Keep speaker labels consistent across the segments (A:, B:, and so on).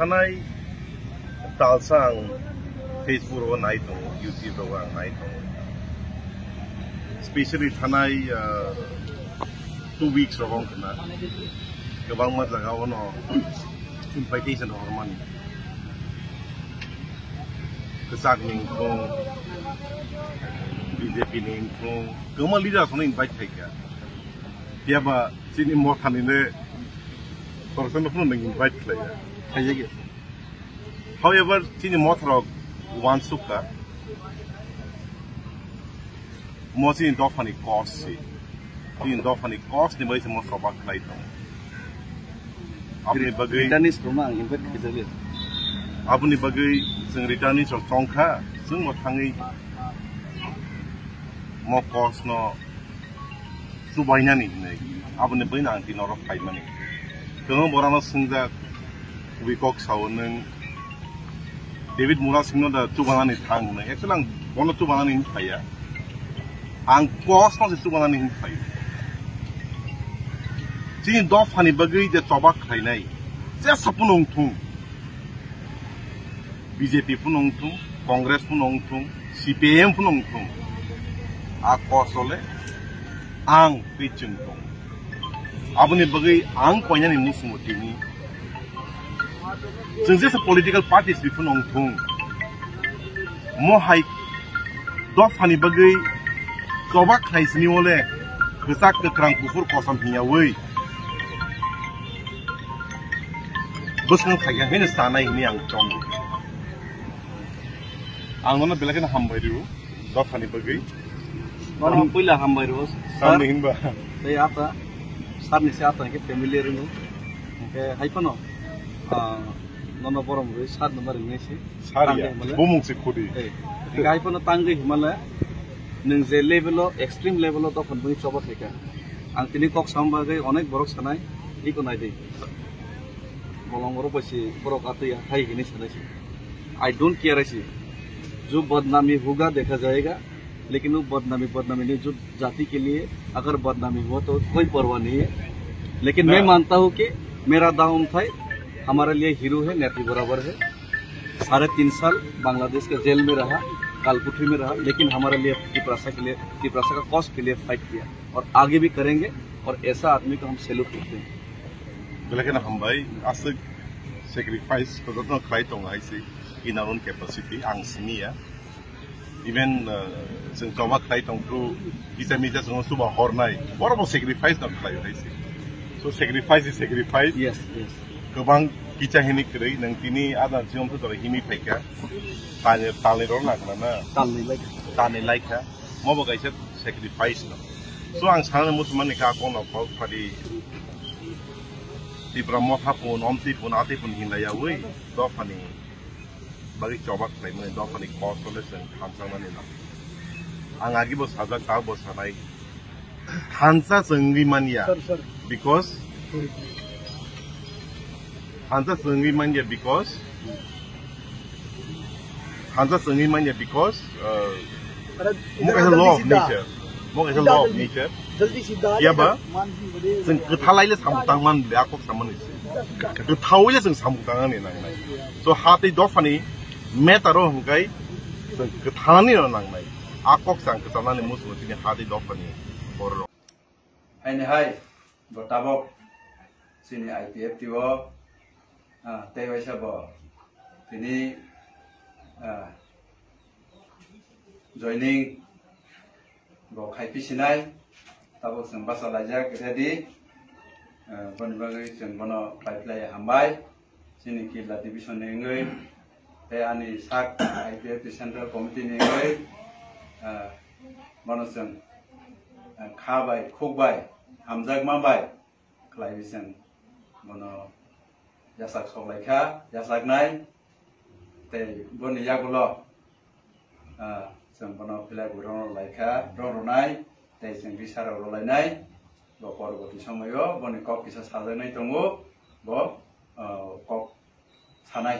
A: थानाय तालसा आं फेसबुक आव नाय दं यूट्यूब आव आं नाय दं स्पेशली थानाय 2 weeks रगं खना गोबां मजागाव न इनभाइटेशन हरमानि कसाक निंखौ बीजेपी निंखौ गोमा लीडर खौनो इनभाइट खायगा बियाबा सिनि मथानिनो परसनफोरनो नों इनभाइट खालाया खायगे however सिनि मथराव वानसुका मोसी दफानि कॉस्ट सिनि दफानि कॉस्ट नि बैसे मथराव बा खालाय दं अपने बगै
B: रिटार्निस रमा इनभाइट खायजाले
A: अपने बगै जों रिटार्निस संखा जों मथाङै म कॉस्ट न सुबायनानि नै अपने बैना आंति नर फाइमानि गोबां बराना संजा विकक सावनों डेविड मुरा सिंह दा चुबानानि थांनो एक्चुअली आं बनो चुबानानि फाया आं कॉस्ट न चुबानानि फाय जिनि दफानि बगै जे तबाक खायनाय जे सपनों थुं बीजेपी फुनों थुं कांग्रेस फुनों थुं सीपीएम फुनों थुं आ कॉस्टले आं पिचिं थुं अपने बगै आं कोयनानि मुसुमतिनि जों जे पॉलिटिकल पार्टीज बिफोरनो थुं मोहाय दफानि बगै तबाक खायसनि ओले गोसाक गोख्रां गुफुर कसम हियावै बोसों खायगा हेन सानाय नि आं दं आंनो बेलागैनो हामबायरु दफानि बगै
B: नरमा पहिला हामबायरु
A: सामने हिनबा
B: बे आता सारनि से आता के फेमिलियर नु के हाइफनो नन बरम रे सार नम्बर नेसे
A: सारिया बुमुंसे खुदी
B: ए हाइफनो तांगे हिमालय नों जे लेभेलो एक्सट्रीम लेभेलो दफन बनि चबा थेका आं तिनि कक सामबागै अनेक बरक सानाय इको नाय दे मलंगरो बसि बरक आतैया हाय हिनि सानायसि आई डोंट केयर ऐसी जो बदनामी होगा देखा जाएगा लेकिन वो बदनामी नहीं जो जाति के लिए अगर बदनामी हुआ तो कोई परवाह नहीं है लेकिन मैं मानता हूँ कि मेरा दाऊं भाई हमारे लिए हीरो है नेत्री बराबर है 3.5 साल बांग्लादेश के जेल में रहा कालपुठी में रहा लेकिन हमारे लिए त्रिप्रासा का कॉस्ट के लिए फाइट किया और आगे भी करेंगे और ऐसा आदमी को हम सैल्यूट करते हैं
A: लेकिन हम भाई आज सेक्रीफाइस तो खाई दं हाइसे इन आवर ओन कैपेसिटी आं सिनिया इवन जों जमा खाई दं थ्रु किसा मिजा जों सुबा हरनाय बराबर सेक्रीफाइस दं खाई हाइसे so sacrifice is sacrifice
B: yes yes
A: गोबां किचा हेनि करै नों तिनि आदा जियम तो हिमि फाइका ताले रो लागना ना ताले लाइका मबो गाइसे सेक्रीफाइस न सो आं सानो मुसलमाननि का कोन फाउ फादि तिब्रा मथापुन अमतिपुन आतिपुन हिलाया बै दफानि बागै चबाक खालामो दफानि कस्टले जों खानसांनानै ला आं आगिबो साजाक दाबो सानाय खानसा जोंनि मानिया बिकज खानसा जोंनि मानिया because more as a law of nature याबा जों गोथालायले सामुतांमान लेआखौ सामोनैसे गोथावैले जों सामुतांनानै नांनाय सो हातै दफानि मेटारो हंगाय जों गोथानानै नांनाय आकक सां गोथानानै मुसुमतिनि हातै दफानि बर
B: आइने हाय बताबक सिनि आईपीएफ टिओ तेवाइसाबो तिनि जॉइनिंग गो खाइपिसिनाय ताबो जों बासा लायजाक रेडी बनबागै जों बनो पाइपलाय हामबाय सिनि किला डिविजन नेङै बे आनि साक आईपीएफ सेंट्रल कमिटि नेङै बनो जों खाबाय खोबाय हामजाक माबाय खालायबि जों बनो यासाक सलायखा यासाकनाय ते बनि यागुलो जों बनो फिलाय गुरन लायखा रनाय ते जों बिसाराव रलायनाय ब परबर्ती समयो बनि कक किसा साजायनाय दङो ब कक सानाय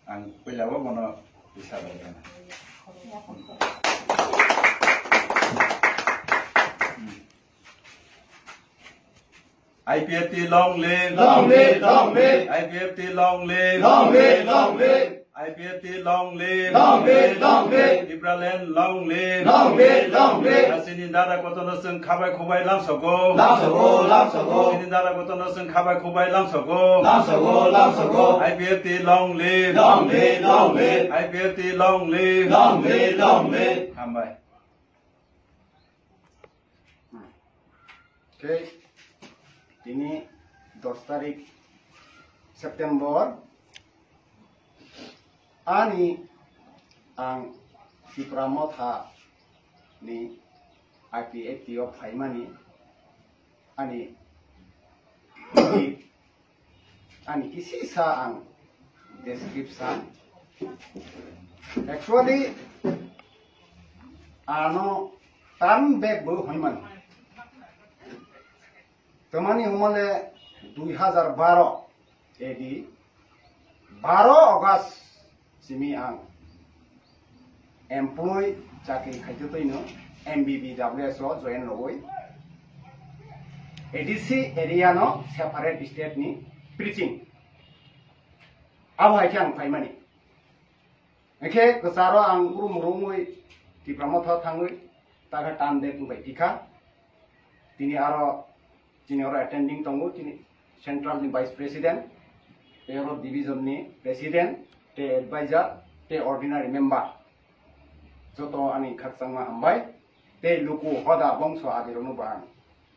B: आं पहिलाबो बनो बिसाराव रलायनाय IPFT long live, IPFT long live, IPFT long live, Tipraland long live, Asini dara kotono sung khabai khubai lam sogo, Asini dara kotono sung khabai khubai lam sogo, IPFT long live, IPFT long live, Hambai.
C: Okay, ini 10 tarik September ani ang si Pramotha ni IPFT of Haimani ani kisi sa ang description actually ano tan back bo Haiman Temani humale 2012 edi 12 August simi ang employee chakri khaitoi no MBBWS lo join logoi ADC area no separate state ni preaching awai kyang phaimani eke kasaro ang urumrumoi ti Pramotha thangoi taga tan de bai tika tini aro tini aro attending tongo tini central ni vice president ero division ni president te advisor te ordinary member joto ani khaksangma hambai te luku hoda bongso adironu bang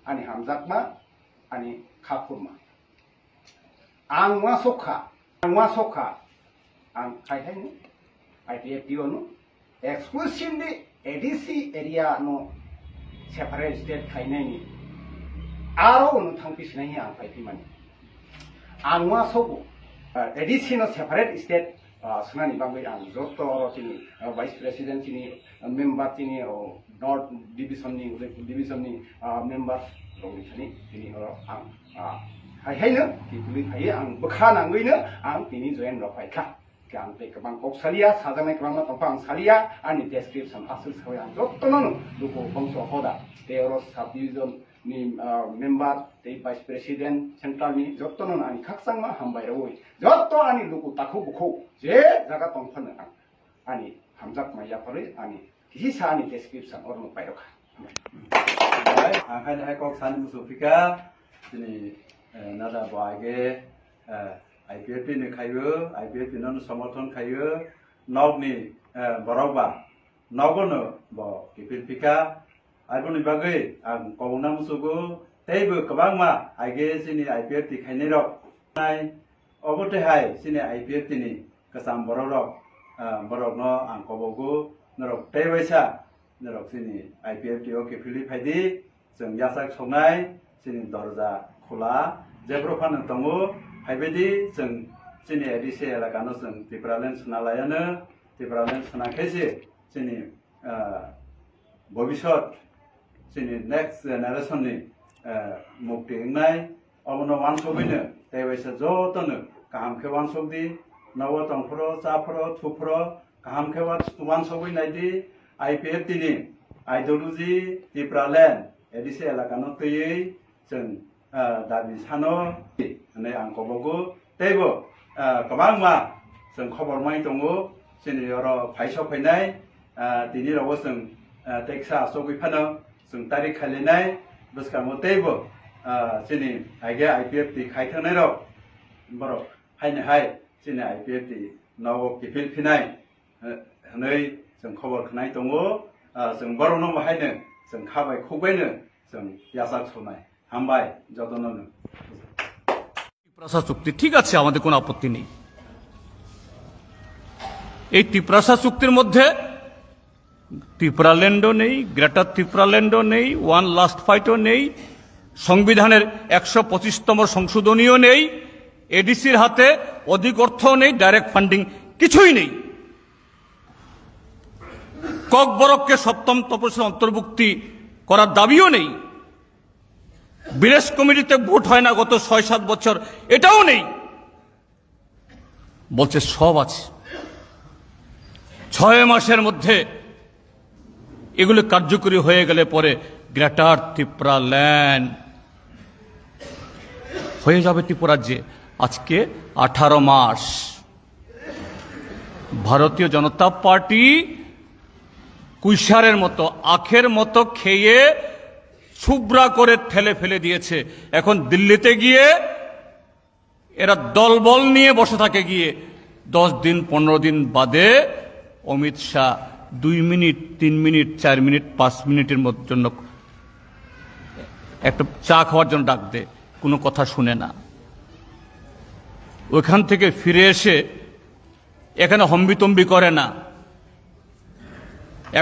C: ani hamjakma ani khapurma angwa sokha ang khaithai IPFT onu exclusively ADC area no separate state khainai ni aro onu thangpi sinai ang phaipi mani angwa sobu ADC no separate state sunani bangbai ang joto tini vice president tini member tini north division ni member longni tini ang hai no tituli hai ang bakhana ngoi no ang tini join ro phaikha ang te kabang kok salia sajanai kabang topang salia ani description asul sawi ang joto no luko bangso hoda te oro subdivision ni member te vice president central ni joto no ani khaksangma hambai roi joto ani luku takhu bukhu je jaga tongphan ani hamjak maya pare ani hisa ani description orno pairokha
B: angkai hai kok san musufika ini nada baage IPFT ni khayo IPFT non समर्थन khayo nog ni borokba nogono bo kipilpika आइबोनि बागै आं कबंना मुसुगु तैबो गोबांमा आइगे सिनि IPFT खाइनेरक नाय अबोते हाय सिनि IPFT नि कसाम बरक बरकनो आं कबगु नरक तैवैसा नरक सिनि IPFT ओ केफिलि फाइदि जों यासाक संनाय सिनि दरजा खुला जेब्रो फान दङो फाइबेदि जों सिनि एडिसे एलाकानो जों तिप्रालेन सुनालायानो तिप्रालेन सुनाखैसि सिनि भबिष्यत जोंनि नेक्स्ट जेनेरेशननि मुक्ति होनाय अबनो वानसबैनो दैबायसा जतनो गाहामखे वानसबदि नव तंफोर चाफोर थुफोर गाहामखे वानसबैनायदि IPFT नि आइडियोलॉजी तिप्रालेन एडिसे एलाकानो तैयै जों दाबि सानो होननाय आं कबगु दैबो गोबांमा जों खबर माय दङ जोंनि अर फाइसो फैनाय दिनि रावो जों टेक्सा सगै फानो जों तारिख खालिनाय बसका मतेबो जोंनि आइगे IPFT खायथानाय राव बर हायनो हाय जोंनि IPFT नाव किफिल फिनाय हनै जों खबर खनाय दङ जों बरनो बाहायनो जों खाबाय खुबैनो जों यासाक सनाय हामबाय যতনनो
D: ত্রিপ্রাসা চুক্তি ঠিক আছে আমাদের কোনো আপত্তি নেই এই ত্রিপ্রাসা চুক্তির মধ্যে ত্রিপুরাল্যান্ডও নেই গ্রেটার ত্রিপুরাল্যান্ডও নেই ওয়ান লাস্ট ফাইটও নেই সংবিধানের 125তম সংশোধনীও নেই এডিসির হাতে অধিক অর্থও নেই ডাইরেক্ট ফান্ডিং কিছুই নেই ককবরককে 7ম তপশিলে অন্তর্ভুক্তি করার দাবিও নেই বিলেস কমিটিতে ভোট হয় না গত 6-7 বছর এটাও নেই বলছে সব আছে 6 মাসের মধ্যে এগুলো কার্যকরী হয়ে গেলে পরে গ্রেটার ত্রিপুরাল্যান্ড হয়ে যাবে ত্রিপুরাজ্যে। আজকে 18 মাস ভারতীয় জনতা পার্টি কুইশারের মতো, আখের মতো খেয়ে শুভ্রা করে ঠেলে ফেলে দিয়েছে। এখন দিল্লিতে গিয়ে এরা দলবল নিয়ে বসে থাকে, গিয়ে 10 দিন 15 দিন বাদে Amit Shah 2 minute 3 minute 4 minute 5 মিনিটের জন্য একটা চা খাওয়ার জন্য ডাক দে, কোনো কথা শুনে না। ওইখান থেকে ফিরে এসে এখানে হম্বিতম্বি করে না।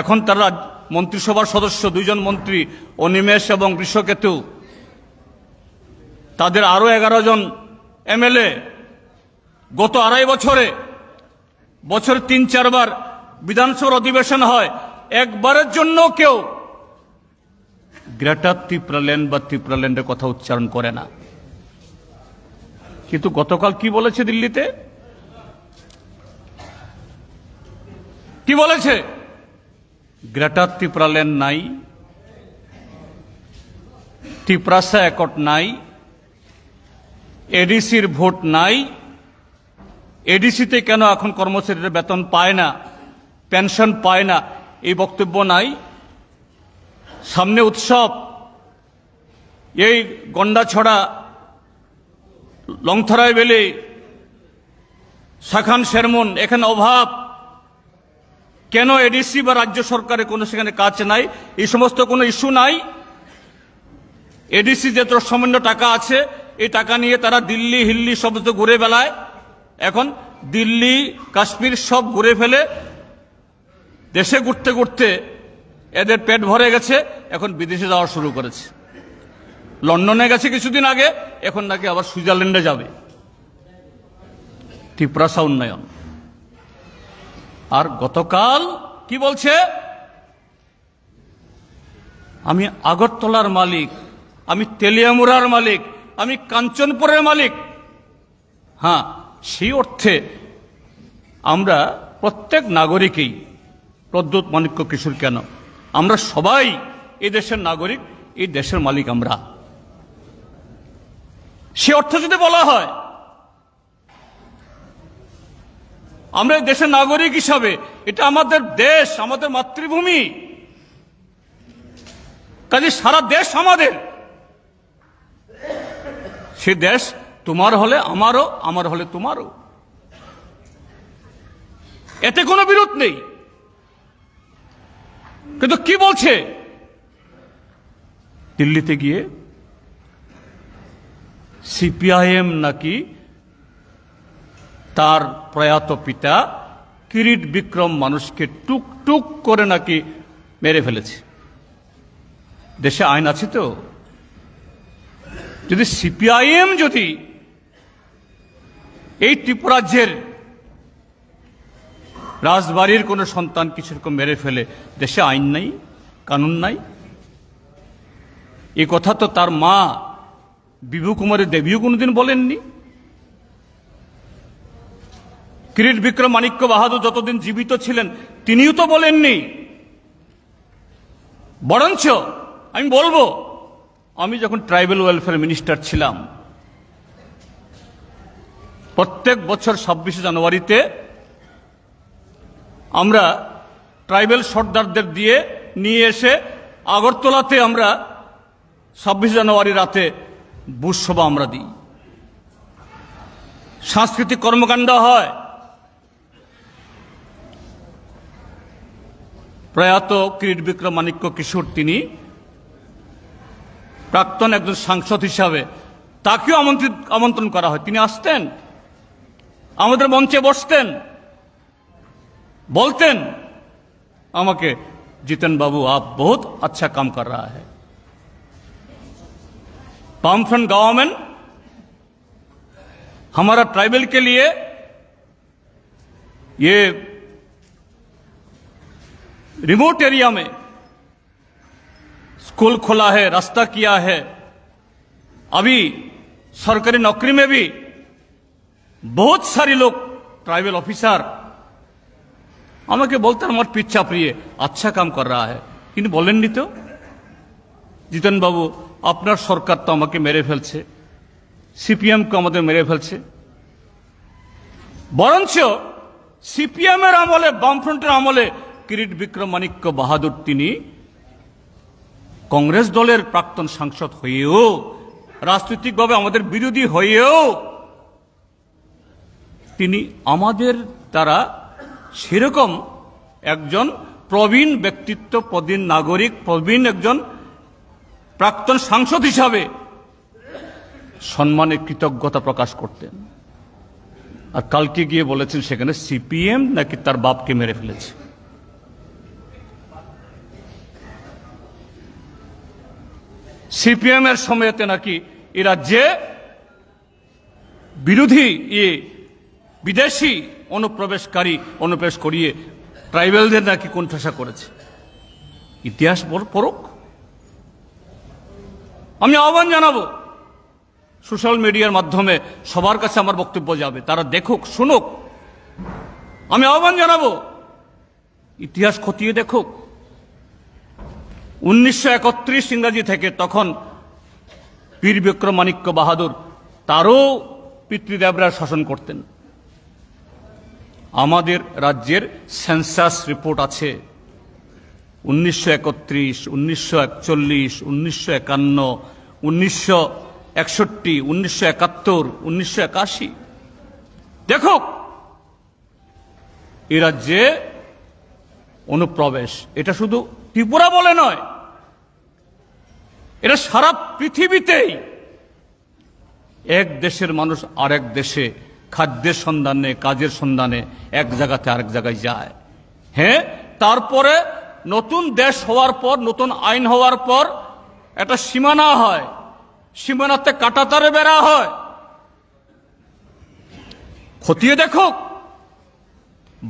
D: এখন তারা মন্ত্রিসভার সদস্য 2 জন মন্ত্রী, অনিমেষ এবং বৃষকেতু, তাদের আরো 11 জন এমএলএ, গত 2.5 বছরে বছরে 3-4 বার বিধানসভার অধিবেশন হয়, একবারের জন্য কেউ গ্রেটার ত্রিপুরাল্যান্ড বা ত্রিপুরাল্যান্ডের কথা উচ্চারণ করে না। কিন্তু গতকাল কি বলেছে দিল্লিতে? কি বলেছে? গ্রেটার ত্রিপুরাল্যান্ড নাই, ত্রিপুরাসা অ্যাকর্ড নাই, এডিসির ভোট নাই, এডিসিতে কেন এখন কর্মচারীরা বেতন পায় না, পেনশন পায় না, এই বক্তব্য নাই। সামনে উৎসব, এই গন্ডাছড়া, লংথরাই বেলে, শাখান শেরমন, এখানে অভাব, কেন এডিসি বা রাজ্য সরকারের কোনো সেখানে কাজ নাই, এই সমস্ত কোনো ইস্যু নাই। এডিসি যে সামান্য টাকা আছে, এই টাকা নিয়ে তারা দিল্লি হিল্লি সমস্ত ঘুরে বেড়ায়। এখন দিল্লি কাশ্মীর সব ঘুরে ফেলে, দেশে ঘুরতে ঘুরতে এদের পেট ভরে গেছে, এখন বিদেশে যাওয়া শুরু করেছে। লন্ডনে গেছে কিছুদিন আগে, এখন নাকি আবার সুইজারল্যান্ডে যাবে। ত্রিপুরাসা উন্নয়ন। আর গতকাল কি বলছে? আমি আগরতলার মালিক, আমি তেলিয়ামুড়ার মালিক, আমি কাঞ্চনপুরের মালিক। হ্যাঁ, সেই অর্থে আমরা প্রত্যেক নাগরিকই, প্রদ্যুৎ মাণিক্য কিশোর কেন, আমরা সবাই এই দেশের নাগরিক, এই দেশের মালিক আমরা। সে অর্থে যদি বলা হয় আমরা এই দেশের নাগরিক হিসাবে, এটা আমাদের দেশ, আমাদের মাতৃভূমি, কাজে সারা দেশ আমাদের। সে দেশ তোমার হলে আমারও, আমার হলে তোমারও, এতে কোনো বিরোধ নেই। কিন্তু কি বলছে দিল্লিতে গিয়ে? সিপিআইএম নাকি তার প্রয়াত পিতা কিরিট বিক্রম মানুষকে টুক টুক করে নাকি মেরে ফেলেছে। দেশে আইন আছে তো? যদি সিপিআইএম যদি এই ত্রিপুরাজ্যের রাজবাড়ির কোন সন্তান কিছু রকম মেরে ফেলে, দেশে আইন নাই, কানুন নাই? এই কথা তো তার মা বিভু কুমারী দেবীও কোনোদিন বলেননি। কিরিট বিক্রম মাণিক্য বাহাদুর যতদিন জীবিত ছিলেন তিনিও তো বলেননি। বরঞ্চ আমি বলবো, আমি যখন ট্রাইবাল ওয়েলফেয়ার মিনিস্টার ছিলাম, প্রত্যেক বছর 26শে জানুয়ারিতে আমরা ট্রাইবাল সর্দারদের দিয়ে নিয়ে এসে আগরতলাতে আমরা 26 জানুয়ারি রাতে বুশ সভা আমরা দিই, সাংস্কৃতিক কর্মকাণ্ড হয়। প্রয়াত কিরিট বিক্রম মাণিক্য কিশোর, তিনি প্রাক্তন একজন সাংসদ হিসাবে, তাকেও আমন্ত্রণ করা হয়, তিনি আসতেন, আমাদের মঞ্চে বসতেন, बोलते আমাকে, जितन बाबू आप बहुत अच्छा काम कर रहा है। वामफ्रंट गवर्नमेंट हमारा ट्राइबल के लिए ये रिमोट एरिया में स्कूल खोला है, रास्ता किया है। अभी सरकारी नौकरी में भी बहुत सारे लोग ट्राइबल ऑफिसर আমাকে বলতেন আমার পিচ্ছা প্রিয়, আচ্ছা কাম কর রা হ্যায়। কিন্তু বলেননি তো, জিতেন বাবু আপনার সরকার তো আমাকে মেরে ফেলছে, সিপিএমকে আমাদের মেরে ফেলছে। বরঞ্চ সিপিএমের আমলে, বামফ্রন্টের আমলে কিরিট বিক্রম মাণিক্য বাহাদুর তিনি কংগ্রেস দলের প্রাক্তন সাংসদ হয়েও, রাজনৈতিকভাবে আমাদের বিরোধী হয়েও তিনি আমাদের দ্বারা সেরকম একজন প্রবীণ ব্যক্তিত্ব, প্রবীণ নাগরিক, প্রবীণ একজন প্রাক্তন সাংসদ হিসাবে সম্মানে কৃতজ্ঞতা প্রকাশ করতেন। আর কালকে গিয়ে বলেছেন সেখানে সিপিএম নাকি তার বাপকে মেরে ফেলেছে। সিপিএম এর সময়তে নাকি এ রাজ্যে বিরোধী বিদেশি অনুপ্রবেশ করিয়ে ট্রাইবেলদের নাকি কোণঠাসা করেছে। ইতিহাস পড়ুক। আমি আহ্বান জানাবো, সোশ্যাল মিডিয়ার মাধ্যমে সবার কাছে আমার বক্তব্য যাবে, তারা দেখুক, শুনুক। আমি আহ্বান জানাবো, ইতিহাস খতিয়ে দেখুক। 1931 ইংরাজি থেকে, তখন বীর বিক্রম মাণিক্য বাহাদুর তারও পিতৃদেবরা শাসন করতেন। আমাদের রাজ্যের সেন্সাস রিপোর্ট আছে 1931, 1941, 1951, 1961, 1971, 1981। দেখুক এ রাজ্যে অনুপ্রবেশ, এটা শুধু ত্রিপুরা বলে নয়, এটা সারা পৃথিবীতেই এক দেশের মানুষ আরেক দেশে খাদ্যের সন্ধানে, কাজের সন্ধানে এক জায়গাতে আরেক জায়গায় যায়। হ্যাঁ, তারপরে নতুন দেশ হওয়ার পর, নতুন আইন হওয়ার পর একটা সীমানা হয়, সীমানাতে কাঁটাতারে বেড়া হয়। খতিয়ে দেখুক।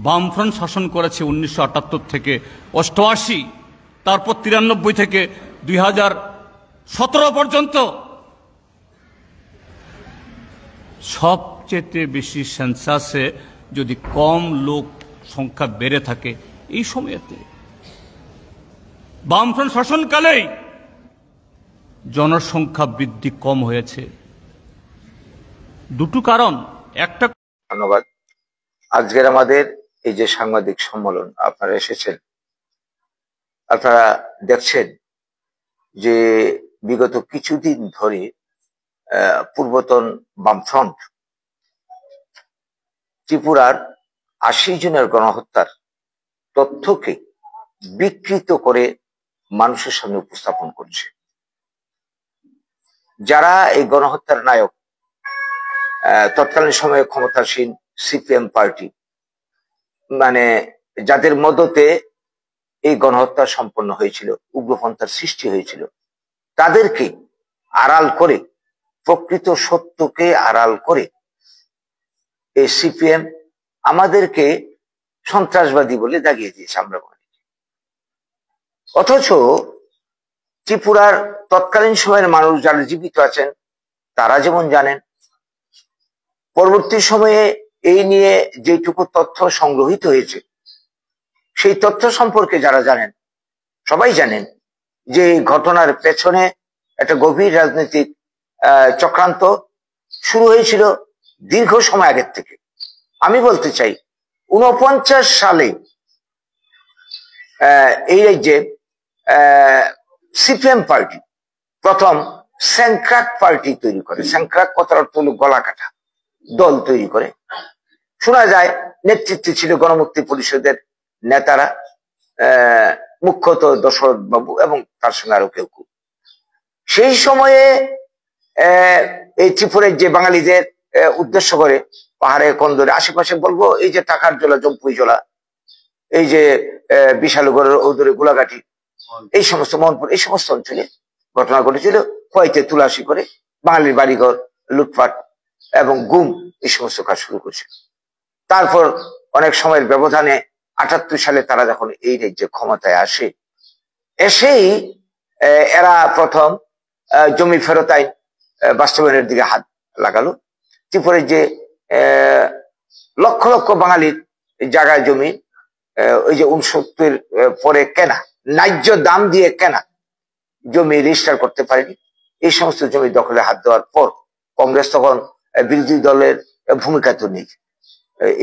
D: বামফ্রন্ট শাসন করেছে 1978 থেকে 88, তারপর 93 থেকে 2017 পর্যন্ত। সবচেয়ে বেশি সেন্সাসে যদি কম লোক সংখ্যা বেড়ে থাকে এই সময়তে, বামফ্রন্ট শাসনকালেই জনসংখ্যা বৃদ্ধি কম হয়েছে। দুটো কারণ। একটা,
E: ধন্যবাদ। আজকের আমাদের এই যে সাংবাদিক সম্মেলন আপনারা এসেছেন, আপনারা দেখছেন যে বিগত কিছুদিন ধরে পূর্বতন বামফ্রন্ট ত্রিপুরার 80 জনের গণহত্যার তথ্যকে বিকৃত করে মানুষের সামনে উপস্থাপন করছে। যারা এই গণহত্যার নায়ক, তৎকালীন সময়ে ক্ষমতাসীন সিপিএম পার্টি, মানে যাদের মদতে এই গণহত্যা সম্পন্ন হয়েছিল, উগ্রপন্থার সৃষ্টি হয়েছিল, তাদেরকে আড়াল করে, প্রকৃত সত্যকে আড়াল করে এই সিপিএম আমাদেরকে সন্ত্রাসবাদী বলে দাগিয়ে দিয়েছে আমরা বলি। অথচ ত্রিপুরার তৎকালীন সময়ের মানুষ যারা জীবিত আছেন তারা যেমন জানেন, পরবর্তী সময়ে এই নিয়ে যেটুকু তথ্য সংগ্রহিত হয়েছে সেই তথ্য সম্পর্কে যারা জানেন সবাই জানেন যে এই ঘটনার পেছনে একটা গভীর রাজনৈতিক চক্রান্ত শুরু হয়েছিল দীর্ঘ সময় আগের থেকে। আমি বলতে চাই 49 সালে এই রাজ্যে সিপিএম পার্টি প্রথম স্যাংক্রাক পার্টি তৈরি করে। স্যাংক্রাক কথার অর্থ হল গলা কাটা, দল তৈরি করে। শোনা যায় নেতৃত্বে ছিল গণমুক্তি পরিষদের নেতারা, মুখ্যত দশরথ বাবু এবং তার সঙ্গে আরো কেউ কেউ। সেই সময়ে এই ত্রিপুরার যে বাঙালিদের উদ্দেশ্য করে পাহাড়ে কন্দরে আশেপাশে, বলবো এই যে টাকার জোলা, জম্পুই জোলা, এই যে বিশালগড়ের ওদরে গোলাঘাটি, এই সমস্ত মোহনপুর, এই সমস্ত অঞ্চলে ঘটনা ঘটেছিল। খোয়াইতে তুলাসী করে বাঙালির বাড়িঘর লুটপাট এবং গুম, এই সমস্ত কাজ শুরু করেছে। তারপর অনেক সময়ের ব্যবধানে 78 সালে তারা যখন এই রাজ্যে ক্ষমতায় আসে, এসেই এরা প্রথম জমি ফেরত আইন বাস্তবায়নের দিকে হাত লাগালো। ত্রিপুরার যে লক্ষ লক্ষ বাঙালির জায়গায় জমি, ওই যে 69 পরে কেনা, ন্যায্য দাম দিয়ে কেনা জমি রেজিস্টার করতে পারেনি, এই সমস্ত জমি দখলে হাত দেওয়ার পর কংগ্রেস তখন বিরোধী দলের ভূমিকা তো নেই।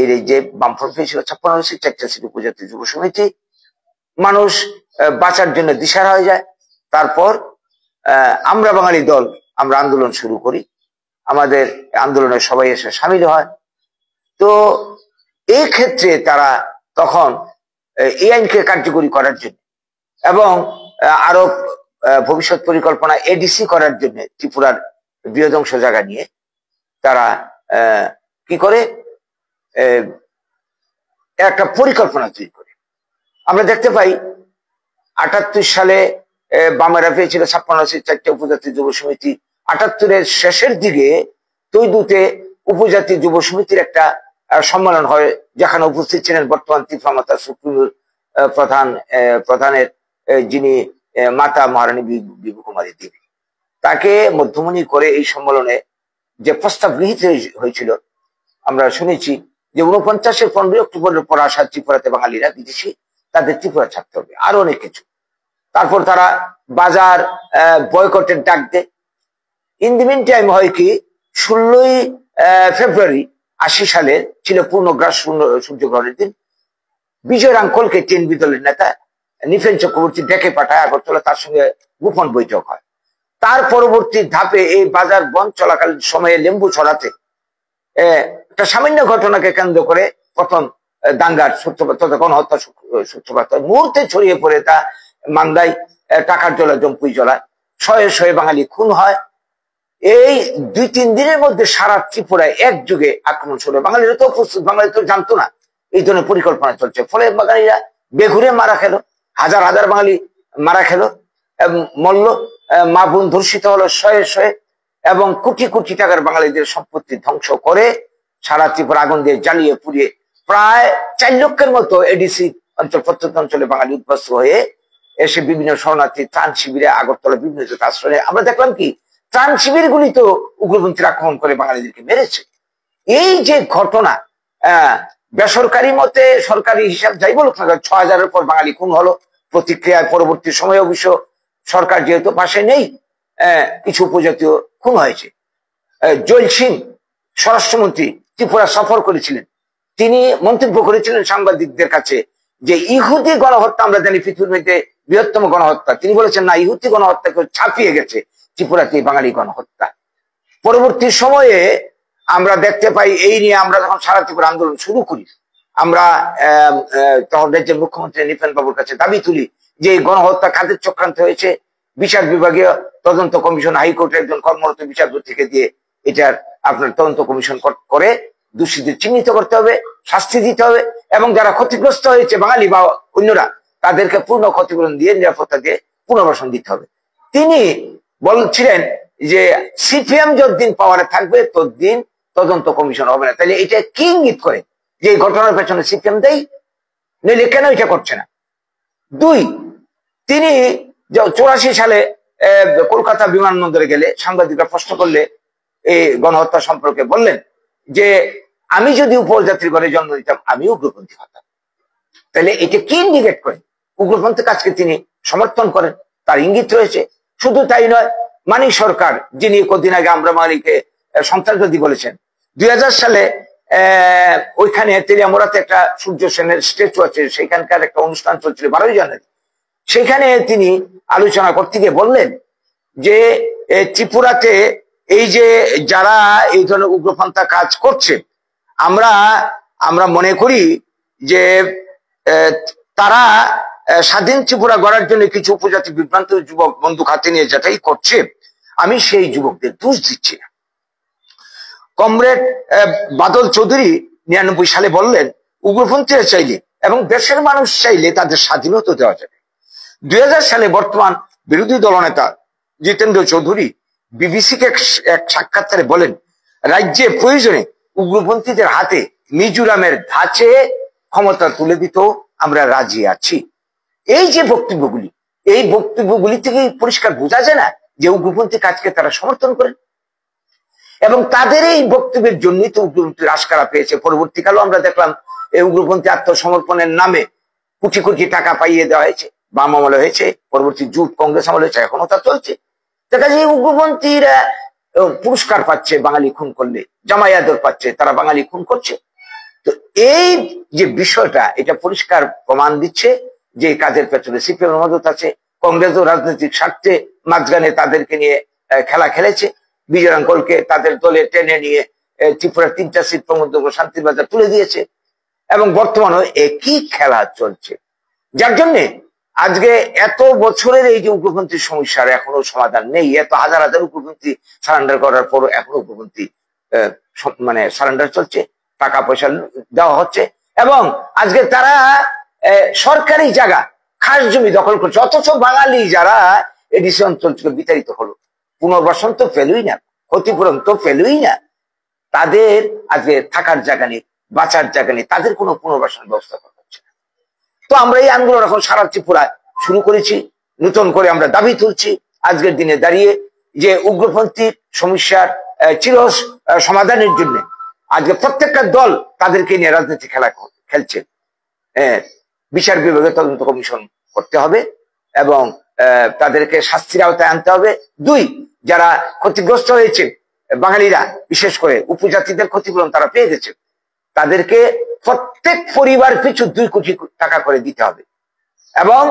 E: এর যে বামফ্রন্ট পেয়েছিল 56 সিট, 4টা সিট উপজাতীয় যুব সমিতি, মানুষ বাঁচার জন্য দিশারা হয়ে যায়। তারপর আমরা বাঙালি দল আমরা আন্দোলন শুরু করি, আমাদের আন্দোলনে সবাই এসে সামিল হয়। তো এই ক্ষেত্রে তারা তখন এই আইনকে কার্যকরী করার জন্য এবং আরো ভবিষ্যৎ পরিকল্পনা এডিসি করার জন্য ত্রিপুরার বৃহদংশ জায়গা নিয়ে তারা কি করে একটা পরিকল্পনা তৈরি করে। আমরা দেখতে পাই 78 সালে বামেরা পেয়েছিল 56 সিট, 4টা উপজাতি যুব সমিতি। 78-এর শেষের দিকে তৈদুতে উপজাতি যুব সমিতির একটা সম্মেলন হয়, যেখানে উপস্থিত ছিলেন বর্তমান ত্রিপুরা মাতা সুপ্রিম প্রধানের যিনি মাতা মহারানী বিভু কুমারী দেবী। তাকে মধ্যমণি করে এই সম্মেলনে যে প্রস্তাব গৃহীত হয়েছিল আমরা শুনেছি যে 49-এর 15 অক্টোবরের পর আসা ত্রিপুরাতে বাঙালিরা বিদেশি তাদের ত্রিপুরা ছাড়তে হবে, আরো অনেক কিছু। তারপর তারা বাজার বয়কটের ডাক দেয়। ইন দি মিন টাইম হয় কি 16ই ফেব্রুয়ারি 80 সালে ছিল পূর্ণগ্রাস সূর্যগ্রহণের দিন। বিজয় রাঙ্কলকে টিএনবি দলের নেতা নিপেন চক্রবর্তী ডেকে পাঠায় আগরতলা, তার সঙ্গে গোপন বৈঠক হয়। তার পরবর্তী ধাপে এই বাজার বন্ধ চলাকালীন সময়ে লেম্বু ছড়াতে একটা সামান্য ঘটনাকে কেন্দ্র করে প্রথম দাঙ্গার সূত্রপাত তথা গণহত্যা সূত্রপাত হয়। মুহূর্তে ছড়িয়ে পড়ে তা মান্দায় টাকার জলা জম্পুই জলায় শয়ে শয়ে বাঙালি খুন হয়। এই 2-3 দিনের মধ্যে সারা ত্রিপুরায় একযোগে আক্রমণ শুরু হয়। বাঙালিরা তো প্রস্তুত, বাঙালি তো জানতো না এই ধরনের পরিকল্পনা চলছে। ফলে বাঙালিরা বেঘুরে মারা খেলো, হাজার হাজার বাঙালি মারা খেলো, মল্ল, মা বোন ধর্ষিত হলো শয়ে শয়ে, এবং কোটি কোটি টাকার বাঙালিদের সম্পত্তি ধ্বংস করে সারা ত্রিপুরা আগুন দিয়ে জ্বালিয়ে পুড়িয়ে প্রায় 4 লক্ষের মতো এডিসি অঞ্চল প্রত্যন্ত অঞ্চলে বাঙালি উদ্বাস্ত হয়ে এসে বিভিন্ন শরণার্থী ত্রাণ শিবিরে আগরতলা বিভিন্ন আশ্রয়ে আমরা দেখলাম কি ত্রাণ শিবির গুলি তো উগ্রপন্থীরা আক্রমণ করে বাঙালিদেরকে মেরেছে। এই যে ঘটনা, বেসরকারি মতে সরকারি হিসাব যাই বলুক না, 6000-এর পর বাঙালি খুন হলো। প্রতিক্রিয়ায় পরবর্তী সময় অবশ্য সরকার যেহেতু পাশে নেই, কিছু উপজাতীয় খুন হয়েছে। জৈল সিং স্বরাষ্ট্রমন্ত্রী ত্রিপুরা সফর করেছিলেন, তিনি মন্তব্য করেছিলেন সাংবাদিকদের কাছে যে ইহুদি গণহত্যা আমরা জানি পৃথিবীর মধ্যে বৃহত্তম গণহত্যা। তিনি বলেছেন না, ইহুদি গণহত্যাকে ছাপিয়ে গেছে ত্রিপুরাতে বাঙালি গণহত্যা। পরবর্তী সময়ে আমরা দেখতে পাই এই নিয়ে আমরা যখন সারা ত্রিপুরা আন্দোলন শুরু করি, আমরা তখন রাজ্যের মুখ্যমন্ত্রী নিপেন বাবুর কাছে দাবি তুলি যে গণহত্যা কাদের চক্রান্ত হয়েছে। বিচার বিভাগীয় তদন্ত কমিশন, হাইকোর্টের একজন কর্মরত বিচারপতিকে দিয়ে এটার আপনার তদন্ত কমিশন করে দোষীদের চিহ্নিত করতে হবে, শাস্তি দিতে হবে, এবং যারা ক্ষতিগ্রস্ত হয়েছে বাঙালি বা অন্যরা তাদেরকে পূর্ণ ক্ষতিপূরণ দিয়ে নিরাপত্তা দিয়ে পুনর্বাসন দিতে হবে। তিনি বলছিলেন যে সিপিএম যতদিন পাওয়ারে থাকবে ততদিন তদন্ত কমিশন হবে না। তাহলে এটা কি ইঙ্গিত করে যে এই ঘটনার পেছনে সিপিএম দেয়, নইলে কেন এটা করছে না? 2, তিনি 84 সালে কলকাতা বিমানবন্দরে গেলে সাংবাদিকরা প্রশ্ন করলে এই গণহত্যা সম্পর্কে বললেন যে আমি যদি উপজাতির ঘরে জন্ম দিতাম আমি উগ্রপন্থী হতাম। তাহলে এটা কি ইন্ডিকেট করে? উগ্রপন্থী কাজকে তিনি সমর্থন করেন, তার ইঙ্গিত রয়েছে। শুধু তাই নয়, মানিক সরকার যিনি কদিন আগে আমরা মালিকে সন্ত্রাসবাদী বলেছেন, 2000 সালে ওইখানে তেলিয়ামোড়াতে একটা সূর্য সেনের স্ট্যাচু আছে, সেখানকার একটা অনুষ্ঠান চলছিল 12ই জানুয়ারি। সেখানে তিনি আলোচনা করতে গিয়ে বললেন যে ত্রিপুরাতে এই যে যারা এই ধরনের উগ্রপন্থা কাজ করছে, আমরা মনে করি যে তারা স্বাধীন ত্রিপুরা গড়ার জন্য কিছু উপজাতি বিভ্রান্ত যুবক বন্দুক হাতে নিয়ে যেটাই করছে, আমি সেই যুবকদের দোষ দিচ্ছি না। কমরেড বাদল চৌধুরী 99 সালে বললেন উগ্রপন্থীরা চাইলে এবং দেশের মানুষ চাইলে তাদের স্বাধীনতা দেওয়া যাবে। 2000 সালে বর্তমান বিরোধী দলনেতা জিতেন্দ্র চৌধুরী বিবিসিকে এক সাক্ষাৎকারে বলেন রাজ্যে প্রয়োজনে উগ্রপন্থীদের হাতে মিজোরামের ধাঁচে ক্ষমতা তুলে দিত আমরা রাজি আছি। এই যে বক্তব্যগুলি, এই বক্তব্যগুলি থেকে পরিষ্কার বোঝা যায় না যে উগ্রপন্থী কাজকে তারা সমর্থন করেন, এবং তাদের এই বক্তব্যের জন্যই তো উগ্রপন্থীর আশকারা পেয়েছে। পরবর্তীকালেও আমরা দেখলাম এই উগ্রপন্থী আত্মসমর্পণের নামে কোটি কোটি টাকা পাইয়ে দেওয়া হয়েছে, বাম আমলে হয়েছে, পরবর্তী জোট কংগ্রেস আমলে হয়েছে, এখনো তা চলছে। দেখা যায় উগ্রপন্থীরা পুরস্কার পাচ্ছে বাঙালি খুন করলে, জামাই আদর পাচ্ছে, তারা বাঙালি খুন করছে। তো এই যে বিষয়টা, এটা পরিষ্কার প্রমাণ দিচ্ছে যে কাজের পেছনে সিপিএম এর মদত আছে। কংগ্রেসও রাজনৈতিক স্বার্থে মাঝখানে তাদেরকে নিয়ে খেলা খেলেছে। বিজয়াঙ্কলকে তাদের দলে টেনে নিয়ে ত্রিপুরা 3টা সিট প্রমোদ শান্তির বাজার তুলে দিয়েছে এবং বর্তমানে একই খেলা চলছে। যার জন্য আজকে এত বছরের এই যে উগ্রপন্থী সমস্যার এখনো সমাধান নেই। এত হাজার হাজার উগ্রপন্থী সারেন্ডার করার পরও এখনো উগ্রপন্থী মানে সারেন্ডার চলছে, টাকা পয়সা দেওয়া হচ্ছে এবং আজকে তারা সরকারি জায়গা খাস জমি দখল করছে। অথচ বাঙালি যারা এডিসি অঞ্চল থেকে বিতাড়িত হলো, পুনর্বাসন তো পেলই না, ক্ষতিপূরণ তো পেলই না, তাদের আজকে থাকার জায়গা নেই, বাঁচার জায়গা নেই, তাদের কোনো পুনর্বাসন ব্যবস্থা করা হচ্ছে না। তো আমরা এই আন্দোলন এখন সারা ত্রিপুরায় শুরু করেছি, নতুন করে আমরা দাবি তুলছি আজকের দিনে দাঁড়িয়ে যে উগ্রপন্থী সমস্যার চির সমাধানের জন্য আজকে প্রত্যেকটা দল তাদেরকে নিয়ে রাজনীতি খেলা খেলছে। বিচার বিভাগে তদন্ত কমিশন করতে হবে এবং তাদেরকে শাস্তির আওতায় আনতে হবে। 2, যারা ক্ষতিগ্রস্ত হয়েছে বাঙালিরা, বিশেষ করে উপজাতিদের ক্ষতিপূরণ তারা পেয়ে গেছে, তাদেরকে প্রত্যেক পরিবার পিছু 2 কোটি টাকা করে দিতে হবে এবং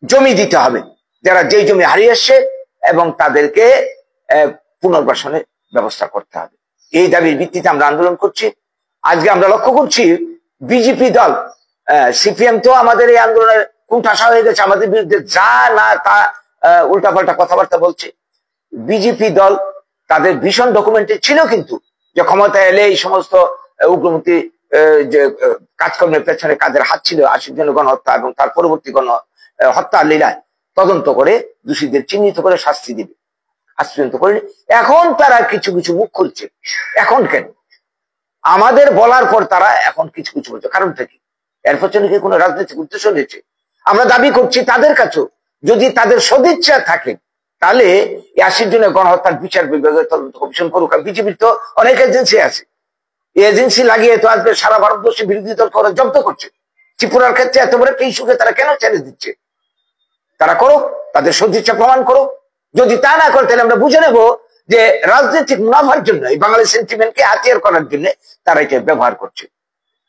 E: জমি দিতে হবে যারা যেই জমি হারিয়ে এসছে এবং তাদেরকে পুনর্বাসনের ব্যবস্থা করতে হবে। এই দাবির ভিত্তিতে আমরা আন্দোলন করছি। আজকে আমরা লক্ষ্য করছি বিজেপি দল, সিপিএম তো আমাদের এই আন্দোলনের কুণ্ঠাসা হয়ে গেছে, আমাদের বিরুদ্ধে যা না তা উল্টাপাল্টা কথাবার্তা বলছে। বিজেপি দল তাদের ভীষণ ডকুমেন্টে ছিল কিন্তু যে ক্ষমতা এলে এই সমস্ত উগ্রপন্থী যে কাজকর্মের পেছনে কাদের হাত ছিল, 80 জন গণহত্যা এবং তার পরবর্তী হত্যা লীলায় তদন্ত করে দোষীদের চিহ্নিত করে শাস্তি দিবে। আজ পর্যন্ত করেনি। এখন তারা কিছু কিছু মুখ খুলছে। এখন কেন? আমাদের বলার পর তারা এখন কিছু কিছু বলছে, কারণটা কি? এর পেছনে কি কোনো রাজনৈতিক উদ্দেশ্য রয়েছে? আমরা দাবি করছি তাদের কাছেও যদি তাদের সদিচ্ছা থাকে তাহলে 80 জনের গণহত্যার বিচার বিভাগের তদন্ত কমিশন করুক। বিজেপির তো অনেক এজেন্সি আছে, এই এজেন্সি লাগিয়ে তো আজকে সারা ভারতবর্ষে বিরোধী দল করে জব্দ করছে। ত্রিপুরার ক্ষেত্রে এত বড় একটা ইস্যুকে তারা কেন ছেড়ে দিচ্ছে? তারা করুক, তাদের সদিচ্ছা প্রমাণ করুক। যদি তা না করে তাহলে আমরা বুঝে নেব যে রাজনৈতিক মুনাফার জন্য, এই বাঙালি সেন্টিমেন্টকে হাতিয়ার করার জন্য তারা এটা ব্যবহার করছে।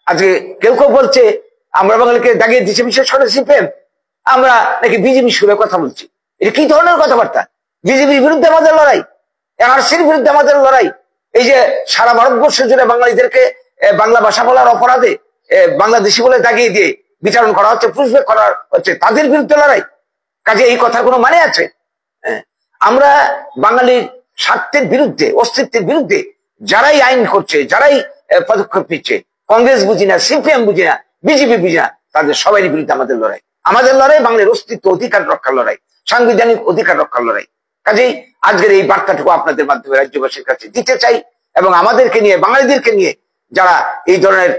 E: আজকে কেউ কেউ বলছে আমরা বাঙালিকে দাগিয়ে দিচ্ছে, বিশেষ করে সিপিএম, আমরা নাকি বিজেপি সুরে কথা বলছি। এটা কি ধরনের কথাবার্তা? বিজেপির বিরুদ্ধে আমাদের লড়াই, এনআরসির বিরুদ্ধে আমাদের লড়াই, এই যে সারা ভারতবর্ষ জুড়ে বাঙালিদেরকে বাংলা ভাষা বলার অপরাধে বাংলাদেশি বলে দাগিয়ে দিয়ে বিচারণ করা হচ্ছে, পুষব্যাক করা হচ্ছে, তাদের বিরুদ্ধে লড়াই। কাজে এই কথা কোনো মানে আছে? আমরা বাঙালির স্বার্থের বিরুদ্ধে, অস্তিত্বের বিরুদ্ধে যারাই আইন করছে, যারাই পদক্ষেপ নিচ্ছে, কংগ্রেস বুঝি না, সিপিএম বুঝি না, বিজেপি বুঝি না, তাদের সবারই বিরুদ্ধে আমাদের লড়াই। আমাদের লড়াই বাঙালির অস্তিত্ব, অধিকার রক্ষার লড়াই, সাংবিধানিক অধিকার রক্ষার লড়াই। কাজেই আজকের এই বার্তাটুকু আপনাদের মাধ্যমে রাজ্যবাসীর কাছে দিতে চাই এবং আমাদেরকে নিয়ে, বাঙালিদেরকে নিয়ে যারা এই ধরনের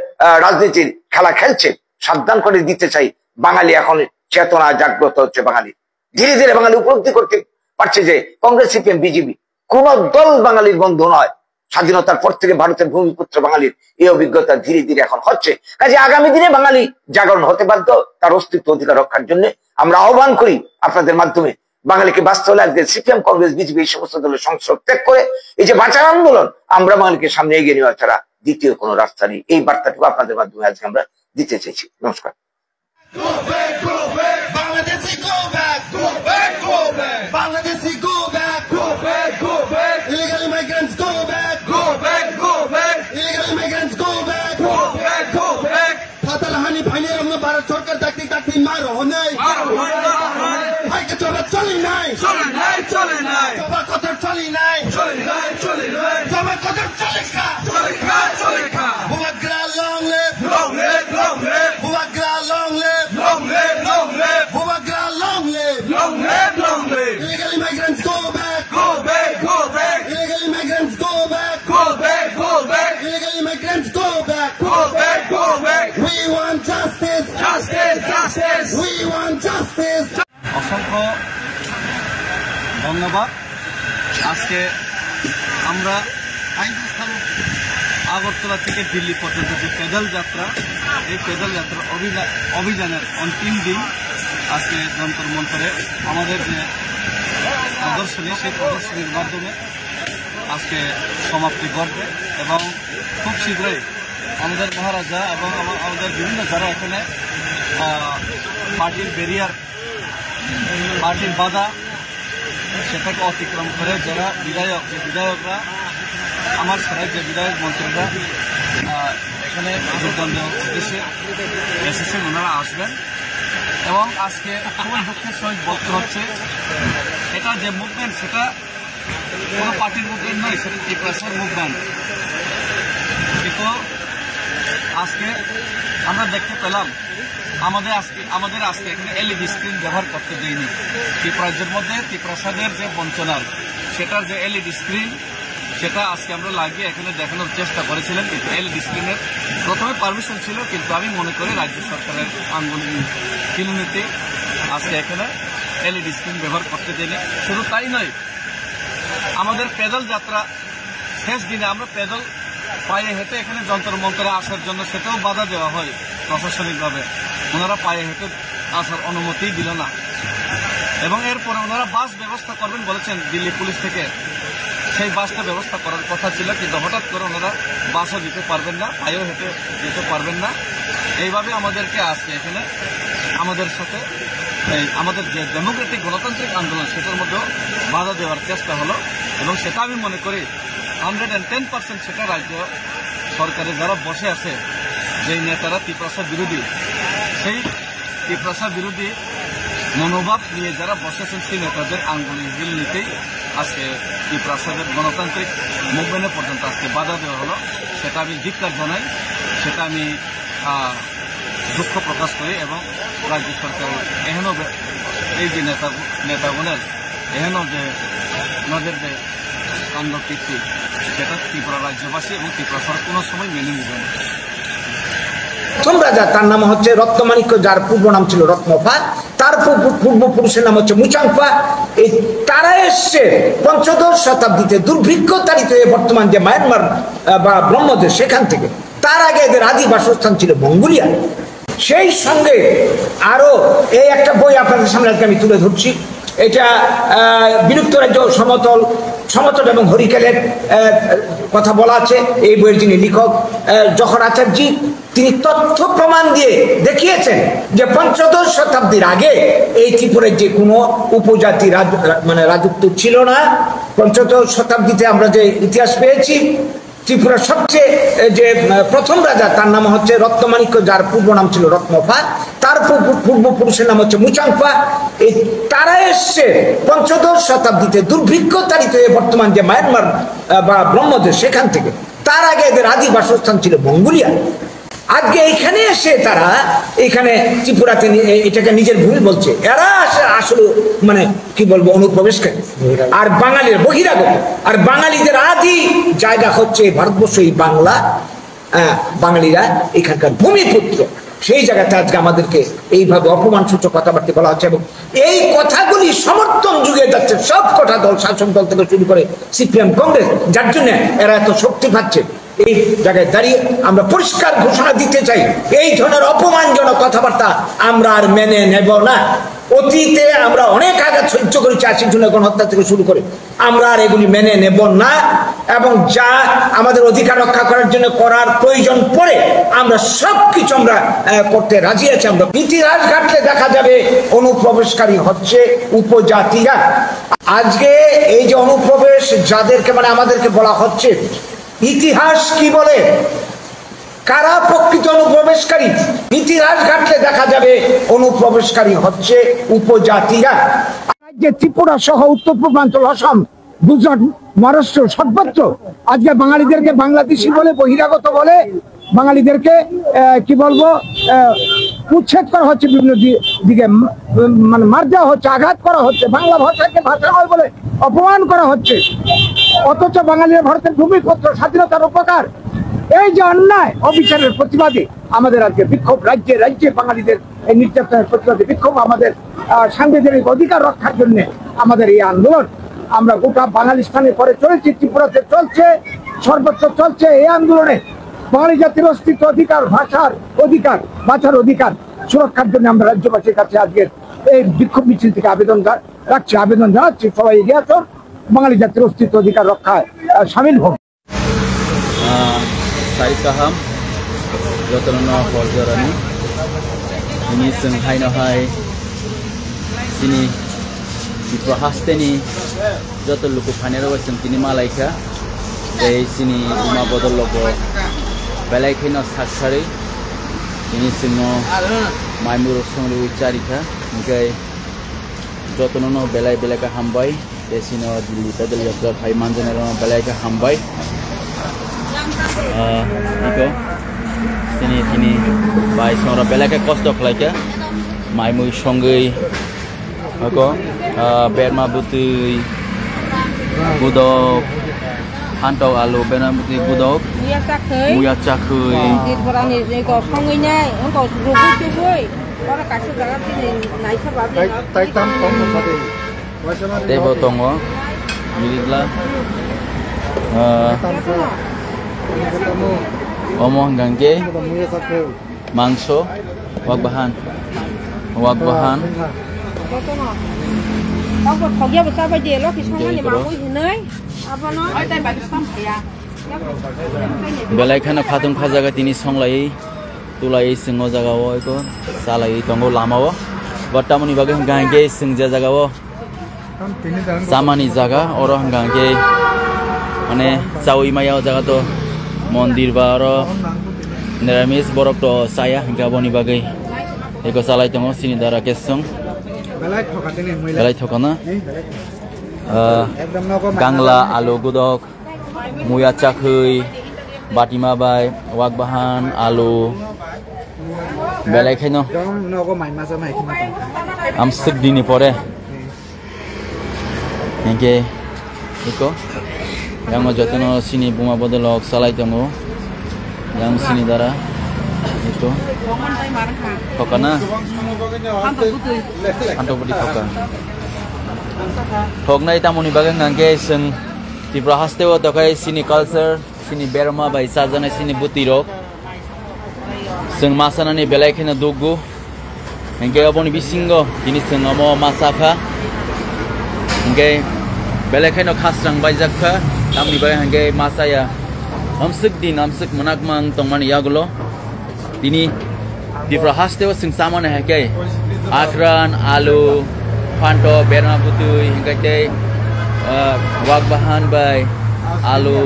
E: রাজনীতির খেলা খেলছে সাবধান করে দিতে চাই। বাঙালি এখন চেতনা জাগ্রত হচ্ছে, বাঙালি ধীরে ধীরে বাঙালি উপলব্ধি করতে পারছে যে কংগ্রেস, সিপিএম, বিজেপি কোন দল বাঙালির বন্ধু নয়। স্বাধীনতার পর থেকে ভারতের ভূমিপুত্র বাঙালির এই অভিজ্ঞতা ধীরে ধীরে এখন হচ্ছে। কাজে আগামী দিনে বাঙালি জাগরণ হতে বাধ্য, তার অস্তিত্ব অধিকার রক্ষার জন্য আমরা আহ্বান করি আপনাদের মাধ্যমে বাঙালিকে বাঁচতে হলে আজকে সিপিএম, কংগ্রেস, বিজেপি এই সমস্ত দলের সংসদ ত্যাগ করে এই যে বাঁচার আন্দোলন, আমরা বাঙালিকে সামনে এগিয়ে নেওয়া ছাড়া দ্বিতীয় কোনো রাস্তা নেই। এই বার্তাটুকু আপনাদের মাধ্যমে আজকে আমরা দিতে চাইছি। নমস্কার।
F: भारत सरकार चाकरी चाकरी मार होने भाइके चोरा चली নাই সবার কথা চলি নাই সবার কথা চলে খা Buagra long live Buagra long live Buagra long live illegal immigrants go back illegal immigrants go back illegal immigrants go back we want justice we want justice
B: অসংখ্য ধন্যবাদ। আজকে আমরা আগরতলা থেকে দিল্লি পর্যন্ত যে পেদল যাত্রা, এই পেদল যাত্রা অভিযানের অন্তিম দিন আজকে যন্তর মন্তরে আমাদের যে প্রদর্শনী, সেই প্রদর্শনীর মাধ্যমে আজকে সমাপ্তি ঘটবে এবং খুব শীঘ্রই আমাদের মহারাজা এবং আমাদের বিভিন্ন যারা এখানে পার্টির ব্যারিয়ার, পার্টির বাধা সেটাকে অতিক্রম করে যারা বিধায়করা আমার ছাড়াই যে বিধায়ক মন্ত্রীরা এখানে যোগদান দেওয়ার উদ্দেশ্যে এসেছেন, ওনারা আসবেন। এবং আজকে খুবই দুঃখের সহিত বলতে হচ্ছে, এটা যে মুভমেন্ট সেটা কোনো পার্টির মুভমেন্ট নয়, সেটা ত্রিপুরার মুভমেন্ট। কিন্তু আজকে আমরা দেখতে পেলাম আমাদের আজকে এখানে এলইডি স্ক্রিন ব্যবহার করতে দেয়নি। ত্রিপুরাজ্যের মধ্যে ত্রিপ্রাসাদের যে বঞ্চনার সেটার যে এলইডি স্ক্রিন সেটা আজকে আমরা লাগিয়ে এখানে দেখানোর চেষ্টা করেছিলেন, কিন্তু এলইডি স্ক্রিনের প্রথমে পারমিশন ছিল, কিন্তু আমি মনে করি রাজ্য সরকারের কিলোমিতে আজকে এখানে এলইডি স্ক্রিন ব্যবহার করতে দেয়নি। শুধু তাই নয়, আমাদের পেদল যাত্রা শেষ দিনে আমরা পেদল পায়ে হেঁটে এখানে যন্ত্র মন্ত্রে আসার জন্য সেটাও বাধা দেওয়া হয় প্রশাসনিকভাবে। ওনারা পায়ে হেঁটে আসার অনুমতি দিল না এবং এরপরে ওনারা বাস ব্যবস্থা করবেন বলেছেন দিল্লি পুলিশ থেকে। সেই বাসটা ব্যবস্থা করার কথা ছিল, কিন্তু হঠাৎ করে ওনারা বাসও দিতে পারবেন না, পায়েও হেঁটে যেতে পারবেন না। এইভাবে আমাদেরকে আজকে এখানে আমাদের সাথে আমাদের যে ডেমোক্রেটিক গণতান্ত্রিক আন্দোলন সেটার মধ্যেও বাধা দেওয়ার চেষ্টা হলো এবং সেটা আমি মনে করি 110% সেটা রাজ্য সরকারে যারা বসে আছে, যেই নেতারা ত্রিপ্রাসা বিরোধী, সেই ত্রিপ্রাসা বিরোধী মনোভাব নিয়ে যারা বসেছেন সেই নেতাদের আন্দোলনের বিল নিতেই আজকে ত্রিপ্রাসাদের গণতান্ত্রিক মুভমেন্টে পর্যন্ত আজকে বাধা দেওয়া হলো। সেটা আমি ধিক্কার জানাই, সেটা আমি দুঃখ প্রকাশ করি এবং রাজ্য সরকারের এহেন এই যে নেতাগণের এহেন যে ওনাদের যে কাণ্ডকীর্তি সেটা ত্রিপুরা রাজ্যবাসী এবং ত্রিপুরা সরকার কোনো সময় মেনে নিবে না।
E: প্রথম রাজা তার নাম হচ্ছে রত্নমাণিক্য, যার পূর্ব নাম ছিল রত্নপা, তার পূর্বপুরুষের নাম হচ্ছে মুচাংপা। এই তারা এসছে পঞ্চদশ শতাব্দীতে দুর্ভিক্ষ তাড়িত হয়ে বর্তমান যে মায়ানমার বা ব্রহ্মদেশ সেখান থেকে। তার আগে এদের আদি বাসস্থান ছিল মঙ্গোলিয়া। সেই সঙ্গে আরো এই একটা বই আপনাদের সামনে আজকে আমি তুলে ধরছি, এটা বিলুপ্ত রাজ্য সমতল এবং হরিকেলের কথা বলা আছে। এই বইয়ের যিনি লেখক জহর আচার্যী, তিনি তথ্য প্রমাণ দিয়ে দেখিয়েছেন যে পঞ্চদশ শতাব্দীর আগে এই ত্রিপুরার যে কোনো উপজাতি রাজত্ব ছিল না। পঞ্চদশ শতাব্দীতে আমরা যে ইতিহাস পেয়েছি, ত্রিপুরার সবচেয়ে যে প্রথম রাজা তার নাম হচ্ছে রত্নমাণিক্য, যার পূর্ব নাম ছিল রত্নপা, তার পূর্বপুরুষের নাম হচ্ছে মুচাংপা। এই তারা এসছে পঞ্চদশ শতাব্দীতে দুর্ভিক্ষ তাড়িত হয়ে বর্তমান যে মায়ানমার বা ব্রহ্মদেশ সেখান থেকে। তার আগে এদের আদি বাসস্থান ছিল মঙ্গোলিয়া। আজকে এখানে এসে তারা এখানে ত্রিপুরাতে এটাকে নিজের ভূমি বলছে। এরা আসলে কি বলবো অনুপ্রবেশকারী আর বাঙালির বহিরাগত। আর বাঙালিদের আদি জায়গা হচ্ছে ভারতবর্ষ, এই বাংলা। বাঙালিরা এখানকার ভূমিপুত্র। সেই জায়গাতে আজকে আমাদেরকে এইভাবে অপমানসূচক কথাবার্তা বলা হচ্ছে এবং এই কথাগুলি সমর্থন যুগে যাচ্ছে সব কটা দল, শাসক দল থেকে শুরু করে সিপিএম, কংগ্রেস, যার জন্য এরা এত শক্তি পাচ্ছে। এই জায়গায় দাঁড়িয়ে আমরা পরিষ্কার ঘোষণা দিতে চাই, এই ধরনের অপমানজনক কথাবার্তা আমরা আর মেনে নেব না। অতীতে আমরা অনেক আঘাত সহ্য করেছি, 80 জনের গণহত্যা থেকে শুরু করে। আমরা আর এগুলি মেনে নেব না এবং যা আমাদের অধিকার রক্ষা করার জন্য করার প্রয়োজন পড়ে আমরা সবকিছু আমরা করতে রাজি আছি। আমরা ইতিহাস ঘাটলে দেখা যাবে অনুপ্রবেশকারী হচ্ছে উপজাতিরা। আজকে এই যে অনুপ্রবেশ যাদেরকে আমাদেরকে বলা হচ্ছে, ইতিহাস কি বলে, কারা প্রকৃত অনুপ্রবেশকারী? ইতিহাস ঘাটলে দেখা যাবে অনুপ্রবেশকারী হচ্ছে উপজাতিরা। যে ত্রিপুরা সহ উত্তর পূর্বাঞ্চল, অসম, গুজরাট, মহারাষ্ট্র, সর্বত্র আজকে বাঙালিদেরকে বাংলাদেশি বলে, বহিরাগত বলে, বাঙালিদেরকে কি বলবো উচ্ছেদ করা হচ্ছে, বিভিন্ন দিকে মার দেওয়া হচ্ছে, আঘাত করা হচ্ছে, বাংলা ভাষাকে ভাষা নয় বলে অপমান করা হচ্ছে। অথচ বাঙালিরা ভারতের ভূমিপুত্র, স্বাধীনতার উপকার। এই যে অন্যায় অবিচারের প্রতিবাদে আমাদের আজকে বিক্ষোভ, রাজ্যে রাজ্যে বাঙালিদের এই নির্যাতনের প্রতিবাদে বিক্ষোভ, আমাদের সাংবিধানিক অধিকার রক্ষার জন্য আমাদের এই আন্দোলন। আমরা গোটা বাঙালিস্তানে পরে চলেছি, ত্রিপুরাতে চলছে, সর্বত্র চলছে এই আন্দোলনে। বাঙালি জাতির অস্তিত্ব, অধিকার, ভাষার অধিকার, বাঁচার অধিকার সুরক্ষার জন্য আমরা রাজ্যবাসীর কাছে আজকে
G: এই বিক্ষোভ মিছিল থেকে আবেদন জানাচ্ছি সবাই এগিয়ে আসুন, বাঙালি জাতির অস্তিত্ব অধিকার রক্ষায় সামিল হোক।
H: Saya paham jotono horjorani ini senghai nohai sini diprahasteni joto luku phanero sentini malaika dari sini uma bodol logo belai khino saksari ini semua maimuru songri ucarika ngai jotono belai ka hambai desino dili pedal yatra hai manjanero belai ka hambai iko sini bai songra belaka kosto khlaika maimui songai ako berma butui budok hantok alu berma butui budok muya chakhoi
I: borani ko songai nai ko rubu choi ora kasu jaga tini nai sa babi tai tam tom sade
H: tebo tongo miligla omong gangge mangso wak bahan belai khana phatung phajaga tini songlai tulai singo jaga o eko salai tongo lamao batamuni bage gangge singja jaga o samani jaga oro gangge মানে চাউই মায়া জায়গা তো মন্দির বা আর নিরামিষ বরক তো সায়া গাবনি বাগৈ এগো চালাই দङ সিনি দ্বারা কেসং বেলাই থকানা গাংলা আলু গুদক মুয়া চাখৈ বাটিমা বাই ওয়াক বাহান আলু বেলাই খাইন আমসিক দিনি পরে একে iko yang jotono sini bunga bodolok salai tongo yang sini dara itu kokana anto budi kokan thognai tamoni bagang ngangke sing tibrahasteo tokai sini culture sini berma bai sajana sini butirok sing masanani belai khena dugu engke aboni bisingo ini sing amo masaka engke belai khena khasrang bai jakha tamni bai hangge masaya amsik manak mang tongmani yagulo tini tibrahasteo sing samana hake akran alu panto berma butui hingate wak bahan bai alu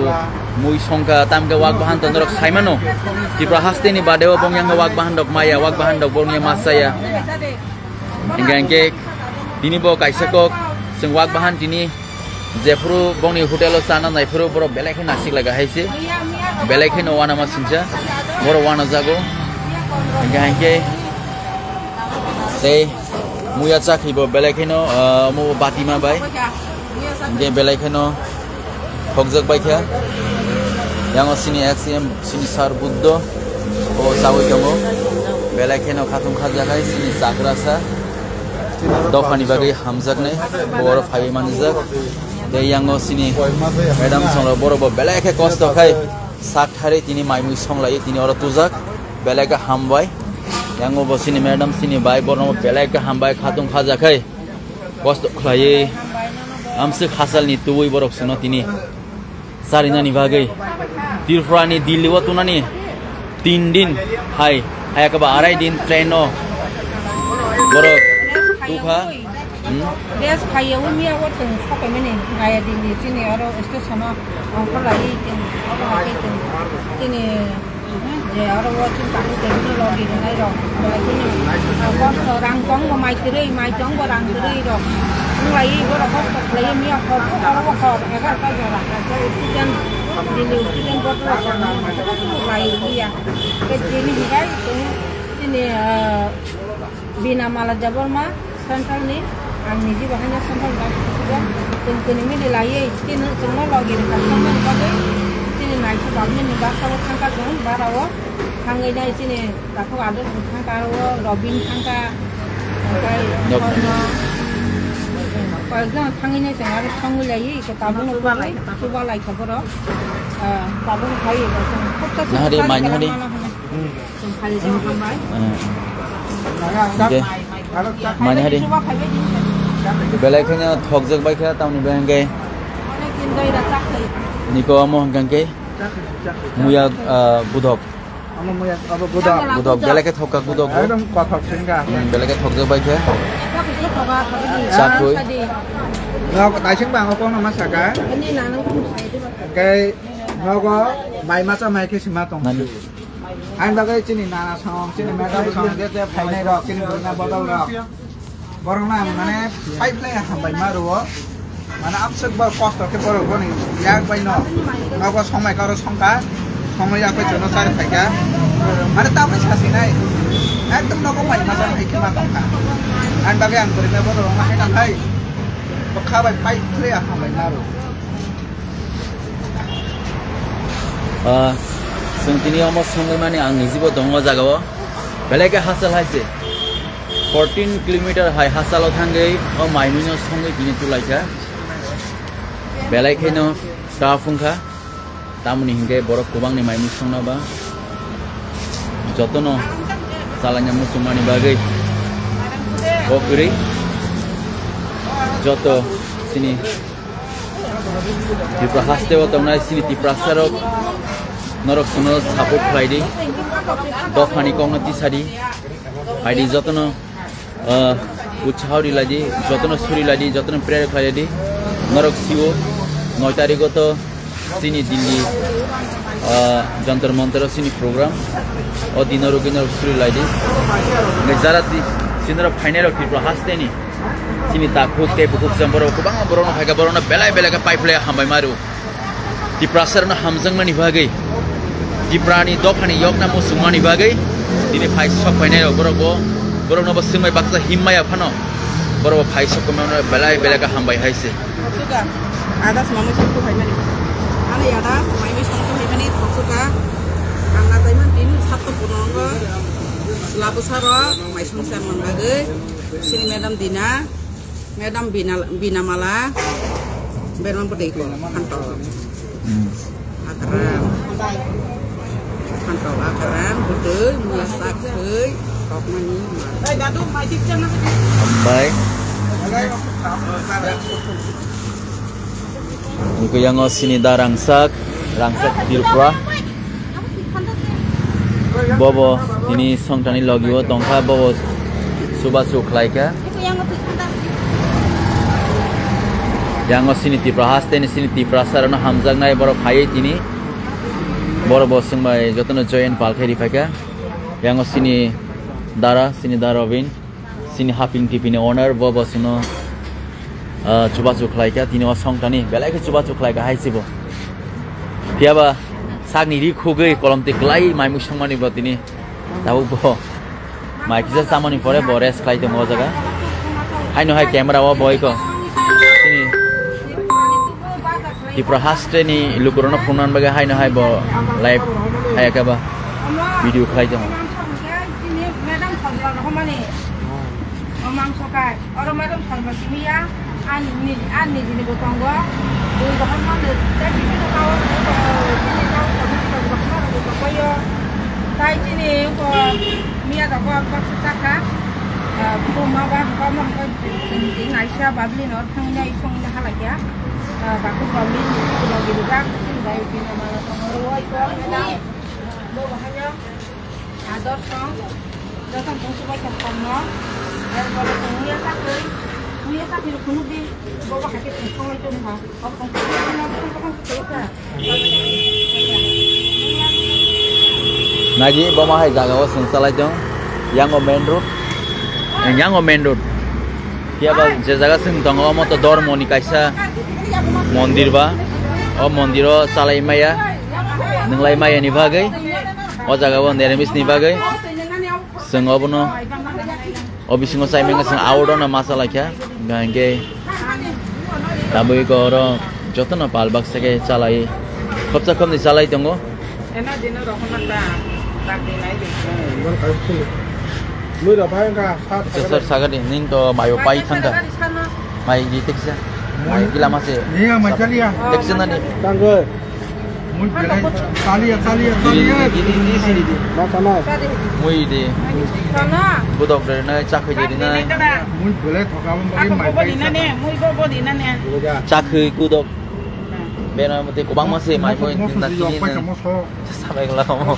H: mui songka tamke wak bahan tondorok saimano tibrahasteni badewa bongyang wak bahan dok maya wak bahan dok bongnya masaya hingge tini bo kaisakok sing wak bahan tini jepuru bongni hotelo sana naifuru boro belai khena nasik laga haise belai khena wana masinja boro wana jago hingge sei muya chakhi bo belai khena mo batima bai hingge belai khena hogjak bai kha yang sini XM sini sar buddho o sawai dongo belai khena khatung khajakai sini sakrasa dofani bagai hamjak nei boro phai manjak yang sini madam songra boro bo belai khe kosto khai sak thare tini maimui songlai tini ora tujak belai ka hambai yang bo sini madam sini bai boro belai ka hambai khatung khajakai kosto khlai amse khasal ni tuwi borok sino tini sarina ni bagai tirfrani dilli wa tunani 3 din hai ka ba arai din train no borok tukha
I: Des kaya umi awak tu apa mana gaya di sini ada stesen apa lagi apa lagi ini je ada awak tu tak ada teknologi dan lain lain kos orang jong mai jong orang teri dok lagi orang kos lagi mi apa orang kos agar kau jarak jadi student buat lagi dia jadi juga ini bina malah jabor mah central ni ang niji bahanya central juga tengkeni mi dilai ini semua lagi dekat sama pada sini naik ke bawah ni bahasa tangka jong barawo tangga ini sini takut ada tangka Robin tangka kalau tangga ini saya harus tangga lagi ke tabung coba lagi kabur tabung kaya
H: hari mana hari
I: kali jauh sampai
H: okay Mana hari? Belakangnya thokjak baik ya tahun ini bangke. Niko amo bangke. Muya budok. Budok. Belakang thokak budok. Belakang thokjak baik ya. Sakui.
G: Ngao có tài sinh bằng ngao có nó mát sạc cái ngao có bài mát cho mày cái gì mà tổng anh bao cái trên này là xong trên này mẹ đâu xong cái phải này rồi trên này bao đâu rồi bao lâu nào mà này pipe này hàng bài mà rồi mà nó áp sức bao cost cái bao lâu này giá bao nhiêu ngao có xong mày có rồi xong cá xong mày ra cái chỗ nó sai phải cá mà nó tao phải xả xí này anh tâm nó có bài mát cho mày cái mà tổng cả anh bao cái ăn của mẹ bao lâu mà hay làm hay bakal baik clear sampai naru.
H: Sentini amos sampai mana angin sih buat dongga jaga belakang hasil hasil 14 kilometer high hasil otanggai mainnya sampai gini tu lagi belakangnya stafungka tamu nih hingga borok kubang nih mainu sangna ba jotono salahnya musuh mani bagai okuri joto sini Tripura Hastewa tongna sini Tripura Sarok norok sono support Friday dofani kongna tisadi Friday jotono utsauri lagi jotono suri lagi jotono prayer lagi norok siwo 9 tarik to sini Delhi jantar mantar sini program dinoro kinor suri lagi nezarat sinara final Tripura Haste ni sini takut ke buku jamboro kubang borono haga borono belai ke pipe le hambai maru di prasar na hamjang mani bagai di prani dokhani yokna musumani bagai dini phai shop paine borono basumai baksa himmaya phano borobo phai shop komano belai ke hambai haise
I: suka ada semua shop ko phai mani ana ada semai shop ko phai mani suka anga taiman dini satu punongo labu saro mai sumsan man bagai sini Madam Bina Mala Berman Putih kantor akaran betul masak hei kok mani gaduh majik jangan
H: baik Niku yang sini da rangsak Tripura bobo ini songtani logiwo tongka bobo subasu klaika yang sini Tripura Haste ni sini Tripura Sarana hamjang nai boro phai tini boro bosung mai jotono join palkheri phaka yang sini dara Robin sini haping tipini owner bo bosuno chuba chuklaika tini wasong tani belai ke chuba chuklaika haisibo piaba sagni ri khugei kolom te klai mai musangmani bo tini tahu bo mai kisa samani pore bores klai te mo jaga hai no hai camera wa boy ko sini Tripura Haste ni lukurono phunan baga hai no hai bo live hai ka ba video klai te mo Sokai, orang macam sama kimia, ani ini botong gua, untuk apa mana? Tapi kita tahu, ini tahu kita koyo, tapi ini kok mia tak apa susah kan? Rumah kamu kan ini Aisyah babli nor, tangnya isongnya halak ya, baku babli itu lagi juga, dari sini malah sama itu ini, bahannya ada song, datang tunggu baca kamu. Kalau punya tak hidup penuh di bawah kaki tengkong itu nih, orang Naji bawa hai jaga was salah jong, yang main road, tiap jaga sing tengok mau to dor moni kaisa mondir ba, mondiro salah imaya, nenglai maya ni bagai, jaga wan deremis ni bagai, sing abono. Obisingo saya mengasih awal na masalah kya, gangge, tapi kalau jodoh na palbak seke calai, kapsa kam ni calai tunggu.
I: Enak dina rohman tak dinai
G: deh. Lu dah payah kah?
H: Sesar saga ni, nih to mayo pai thangka, mai di teksa, mai kila masih.
G: Iya macam ni ya.
H: Teksa nani.
G: Tangga.
H: Mui di. Budok dari na cakhe jadi na. Cakhe budok. Bena mati kubang masih mai mui nanti ni. Sampai kelar kamu.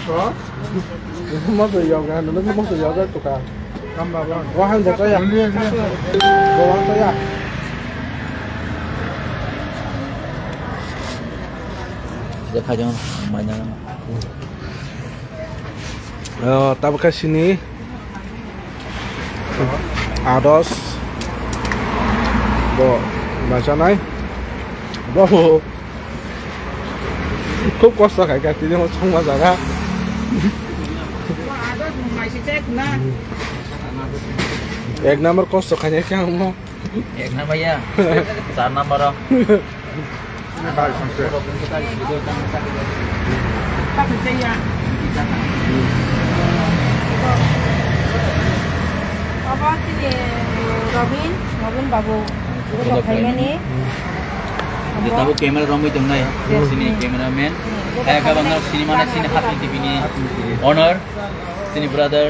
H: Lihat aja banyak.
J: Tapi ke sini Ados bo baca naik bo খুব কষ্ট খাই কাটি দিয়ে সংবা জায়গা এক নম্বর কষ্ট খাই কেমন
H: এক নম্বর ya 4 number
I: apa sih Robin babu udah kayaknya nih
H: kita bu kamera ramai dong ya sini cameraman kayak bangga sini mana sini hati TV ini honor sini brother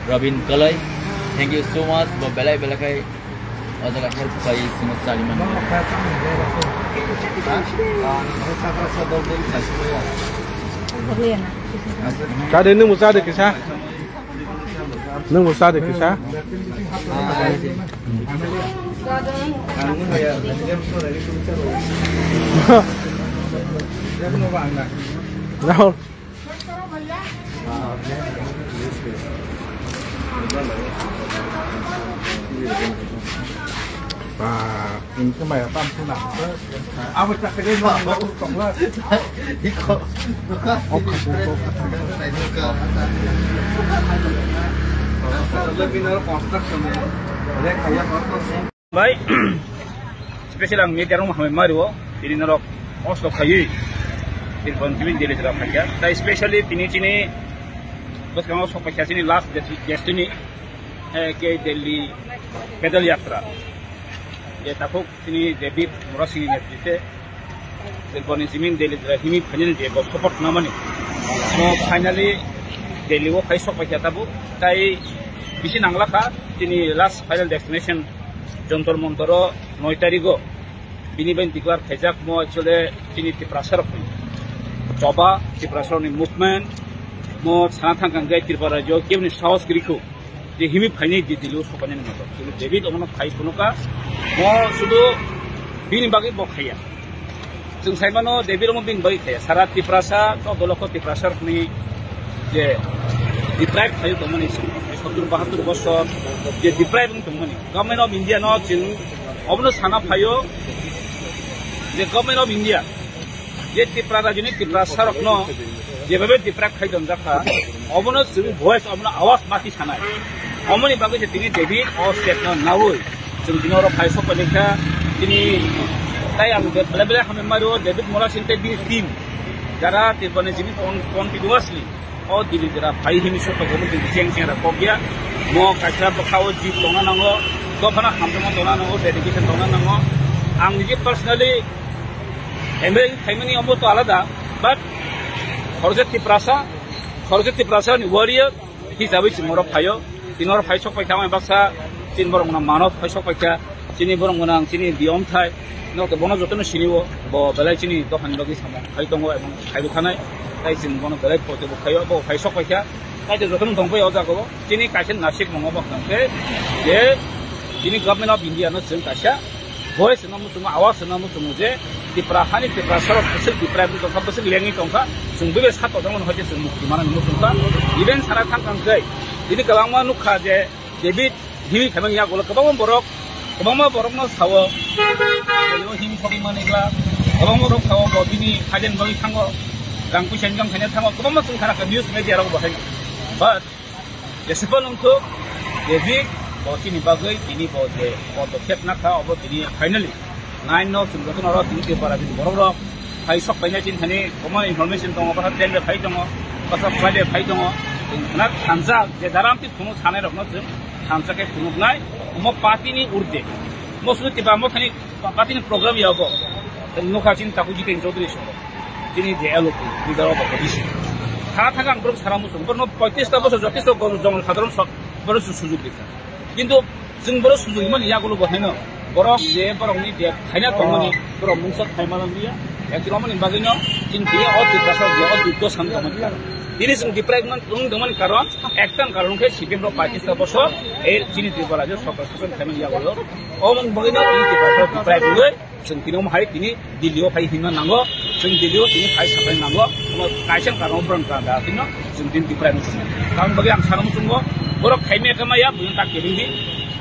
H: Robin Kalai thank you so much buat belai kai ada help saya semua saliman
J: Kada nung musa de kisah nung musa de kisah no ini kemana tampu nak apa tak kena bawa kong lah ikut
D: baik spesial ang media rumah kami maru ini narok oslo kayu di konsumen jadi terap kerja tapi especially ini sini bos kamu oslo kerja sini last destiny ke Delhi pedal yatra ya tapuk sini David Morasi netrite di konsumen Delhi terhini panjang dia bos support nama ni so finally Delhi wo kai sok kerja tabu tapi bisi nangla ka sini last final destination Jontor Montoro 9 tariko bini ben tiklar khejak mo chole sini tiprasar coba tiprasar ni movement mo sanathan kangai tirpara jo kemni saus griku je himi phaini di dilu sopane ni moto sulu David omno khai punuka mo sudu bini bagi bo khaya jung saimano David omno bin bagi khaya sara tiprasa to doloko tiprasar ni je deprive khayu tomani 72 বছর যে deprive tomani government of India no jing omno sana phayo যে government of India যে ত্রিপুরা রাজনী ত্রিপুরা সরক ন যেভাবে deprive খাই দন জাখা অমনো জing voice অমনো আওয়াজ মাতি সানাই অমনি বাগে যে তিনি ডেভিড ও স্টেট ন নাওই jing dinoro phaisok panika তিনি তাই আমি বেলে আমি মারো ডেভিড মোরা সিনতে দি টিম যারা Tripura GB continuously o dili jara bhai himi so to gomu din cheng cheng ra kopya mo kaisa bakhaw ji tona nango to phana hamdama tona nango dedication tona nango ang niji personally emre family ambo to alada but khorjeti prasa ni warrior hisabe chimoro phayo tinor phai sok paikha mai baksa tin borong na manot phai sok paikha chini borong nang chini diom thai no to bono jotono siniwo bo belai chini to han logi samo khai tongo ebong khai thanai তাই চিন বন বেলেগ পথে খাইও বো খাইছক পাইখা তাই যতন দংপই অজা গব তিনি কাছেন নাসিক মঙ্গব খানকে যে তিনি গভর্নমেন্ট অফ ইন্ডিয়া নো চিন কাছা ভয়েস নাম তুমি আওয়াজ নাম তুমি যে ত্রিপুরা হানি ত্রিপুরা সরক বসে ত্রিপুরা তো সব বসে লেঙ্গি টংকা সুংবিবে সাত দংন হইতে সুং মুক্তি মানে মুসুংকা ইভেন সারা থাংকাংকে তিনি গলাংমা নুখা যে ডেভিড হিমি খাইমানিয়া গল গবাং বরক নো সাও হিমি ফকি মানেগলা গবাং বরক সাও বিনি খাজেন বই থাঙ্গ Rang pusian jam hanya thango ko ma sung khana ka news media ro bahai but yesipon umto David bo tini bagai tini bo de to khep na kha obo tini finally 9 no sung goton ro tini ke para tini borok ro phai sok paina chin thani koma information tong ba den le phai tong ba sa phai le phai tong na khansa je daram ti thumu thane ro no sung khansa ke thumuk nai mo party ni urde mo su ti ba mo thani party ni program ya go no kha chin taku ji ke introduce
K: जोंनि DLO लिडाराव दिसि थाखा आं बरं सारा मुसुं बरं 35टा बोसोर जथेस्थ जन साधारण बरं सुजुग दिखा किन्तु जों बरं सुजुग इमान यागुलो बहायनो बरं जे बरंनि दे थायना दंमोन बरं मुंसा थायमाननिया एकलमन बागैनो जों बे अतिदासा जे अतिद सानदोंमोन दिनै जों डिप्राइभमेन्ट दंमोन कारण एकटान कारणखै सिपिएम पार्टिस्टा बसर ए जोंनि त्रिपुराजों सरकार शासन थायमान यागुलो अमन बागैनो डिप्राइभमेन्ट जों दिनाव हाय दिनै दिल्लीयाव फाय हिंना नांगौ जों दिल्लीयाव दिनै फाय साफाय नांगौ कायसेन कारणआव ब्रन कादा दिनो जों दिन डिप्राइभमेन्ट कारण बागै आं सानो मुसुंगो बर' खायमे कमाया बुन ता केबिंदि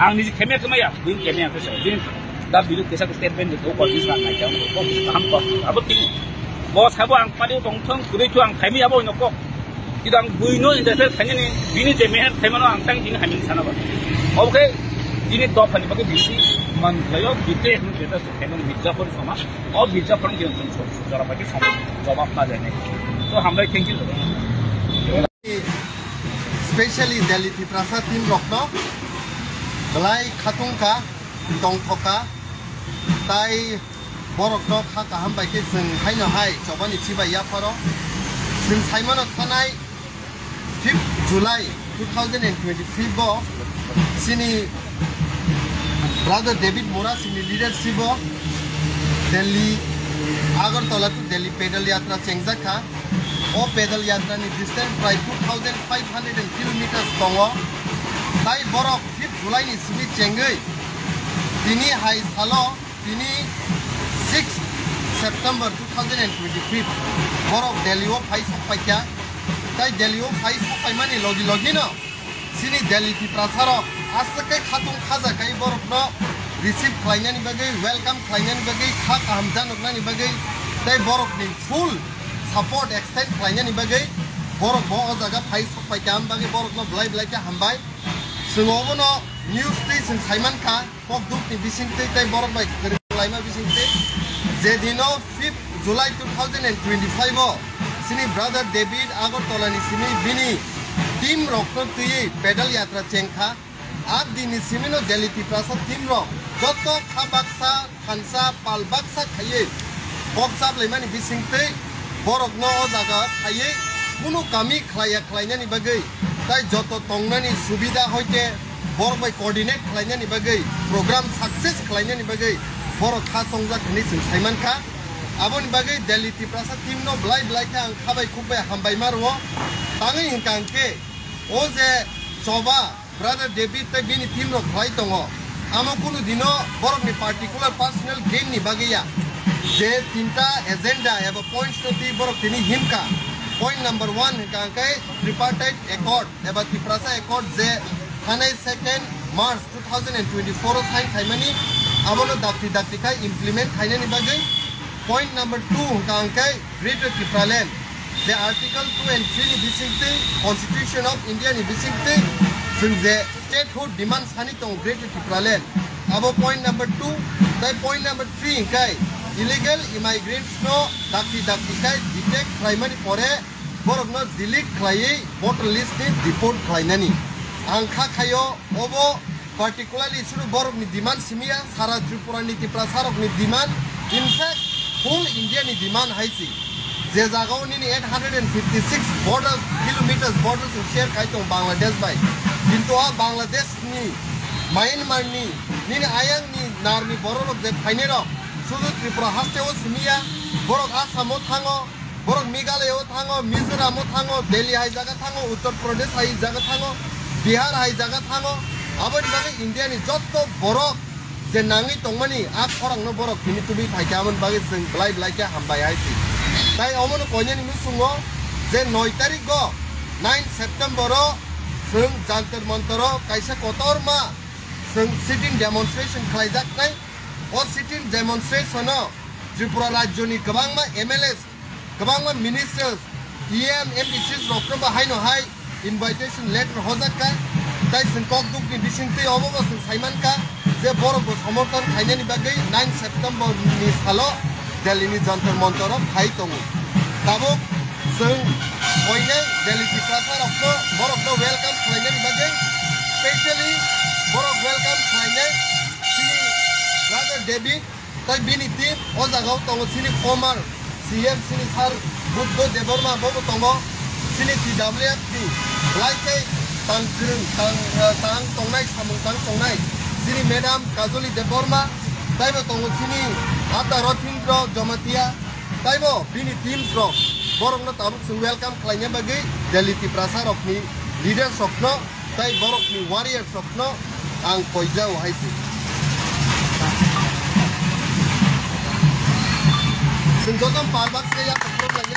K: आं निजे खायमे कमाया बुन केबिया फैसा दिन दा बिलु केसा स्टेटमेन्ट दो कॉलेज ना नायजा को हम को अब थिं बस हाबो आं पादिउ दंथों गुरैथु आं खायमे याबो नको किदां बुइनो इन्टारफेयर खायनि बिनि जे मेहर खायमानो आं थां दिन हामिन सानाबा ओके दिनै दफानि बागै बिसि मानलायो बिते हम जेता खायमन मिर्जापुर समा और मिर्जापुर के जों जरा बाकी जवाब ना देने तो हमरे thank you
F: specially Delhi Tripura team रखनो बलाई खातुंका दंथका ताई बरकनो खाका हम बायके जों हायनो हाय जबानि चिबा याफारो जों साइमनो थानाय 5 जुलाई 2023 बो सिनि ब्रादर डेविड मोरा सिनि लीडरशिप दिल्ली आगरतला टू दिल्ली पैदल यात्रा चेंगजाखा ओ पैदल यात्रा नि डिस्टेंस प्राय 2500 किलोमीटर दङ ताई बरक 5 जुलाई नि सिनि चेंगै दिनि हाय सालो दिनि 6 सेप्टेम्बर 2023 बरक दिल्लीयाव फाय सफायका ताई दिल्लीयाव फाय सफाय माने लगी लगिनो सिनि दिल्ली त्रिपुरा आसके खातुं खाजाखाय बरकनो रिसीव खालायनायनि बागै वेलकाम खालायनायनि बागै खा गाहाम जानोनि बागै ताई बरकनि फुल सपोर्ट एक्सटेंड खालायनायनि बागै बरक बो जागा फाय सफाय काम बागै बरकनो ब्लाइ हामबाय जोंबोनो न्यूज स्टेशन साइमानखा पक दुखनि बिसिंते ताई बरक बाय लाइमा बिसिंते जे दिनो 5 जुलाई 2025 सिनि ब्रादर डेविड आगरतलानि सिनि बिनि टीम रक्तो तुई पैदल यात्रा चेंखा आज दिन सिमिनो दिल्ली त्रिपुरा टीम रक जत खाबाक्सा खानसा पालबाक्सा खाये बक्साब लेमानि बिसिंते बरकनो ओ जागा खाये कुनु कामी खालायनायनि बागै ताई जत तंनानि सुबिदा होइते बरक बाय कोऑर्डिनेट खालायनायनि बागै प्रोग्राम सक्सेस खालायनायनि बागै बरक खा संजा खनि जों साइमानखा आबोनि बागै दिल्ली त्रिपुरा टीम नो ब्लाइ आं खाबाय खुबाय हामबाय मारो ताङै हिंकांके ओ जे चबा ब्रादर डेविड ताई बिनि टीम नो खाय दङ आमो कुनु दिनो बरकनि पार्टिकुलर पर्सनल गेन नि बागैया जे तीनटा एजेंडा एबा पॉइंट्स नो ती बरक तिनि हिमका पॉइंट नंबर 1 हिंकांके ट्रिपार्टाइट एकॉर्ड एबा त्रिपुरा एकॉर्ड जे थानाय 2 मार्च 2024 साइन थाइमानि आबोनो दाक्ति खाय इम्प्लीमेंट खायनायनि बागै पॉइंट नंबर 2 हिंकांके greater Tripuraland The Article 2 and 3 ni bisingte Constitution of India ni bisingte sing the statehood demand sani tong Greater Tripraland. Abo point number 2, tai point number 3 kai illegal immigrants no dakti kai detect primary pore borok no delete khlai voter list ni deport khlainani. Angkha khayo obo particularly suru borok ni demand simia sara Tripura ni Tripura sarok ni demand in fact whole India ni demand haisi. जे जागाव नि 856 kilometers borders share kaitong Bangladesh bai kintu a Bangladesh ni Myanmar ni ayang ni nar ni borok je phainero sudu Tripura hasteo simia borok Assam thango borok Meghalaya thango Mizoram thango Delhi hai jaga thango Uttar Pradesh hai jaga thango Bihar hai jaga thango aboni bage India ni jotto borok je nangi tongmani a khorang no borok kini tubi phaikamon bage sing blai ke hambai haisi ताई अमन कोयनि मुसुङो जे 9 तारिख गो 9 September जों जंतर मंतर कायसा कोतरमा जों sit in demonstration खालायजानाय ओ sit in demonstration Tripura राज्यनि गोबांमा एमएलएस गोबांमा मिनिस्टार्स ईएम एमपीसीस रखनो हायनो हाय इनभाइटेशन लेटर होजाका ताई जों ककदुकनि बिसिंते अबो जों साइमानका जे बरबो समर्थन खायनायनि बागै 9 सेप्टेम्बर नि सालो दिल्ली नि जंतर मंतर फाइ दङ दाबो जों बयनो दिल्ली त्रिपुरा रखनो बरकनो वेलकाम खालायनायनि बागै स्पेशली बरक वेलकाम खालायनाय सिनि ब्रादर डेविड ताई बिनि टीम ओ जागाव दङ सिनि फर्मार CM sini sar Buddha Deborma bobo tongo sini TWFP like tang tongnai samung tang tongnai sini Madam Kajoli Deborma taibo tongo sini Ata Rotindro Jomatia taibo bini team pro borok na taruk sing welcome klainya bagi Delhi Tiprasa rokni leader sokno tai borok ni warrior sokno ang koijau haisi Senjotam parbak saya keprok lagi.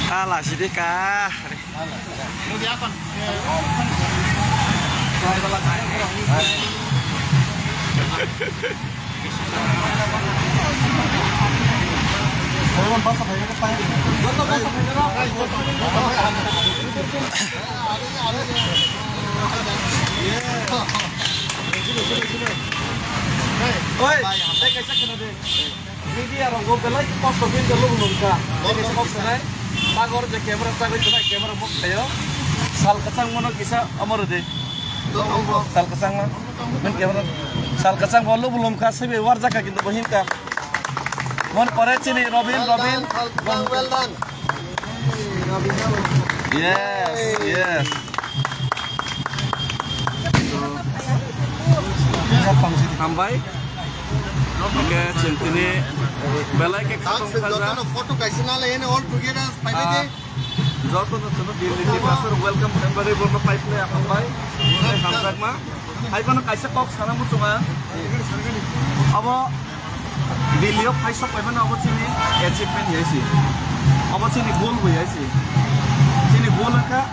H: Alah sidika. Oi, saya kecek kena deh. Ini dia orang gue belai pos topin dulu belum kah? Ini pos senai. Pagor je kamera cabai tu kamera mok kayo. Sal kacang mono kisah amar deh. Sal kacang mana? Men kamera. Sal kacang bolu belum kasih be warja kah gitu bohin kah? Mon pare sini Robin.
F: Well done.
H: Yes. Sampai. Oke, centini belai ke
F: foto kaisi na le all together paile de
B: joto no tono Delhi Tiprasar welcome everybody borno paile sampai hamsak ma ai kono kaisa kok sana mu cuma abo Delhi paisa paime na abo chini achievement yaisi abo chini goal bo yaisi chini goal ka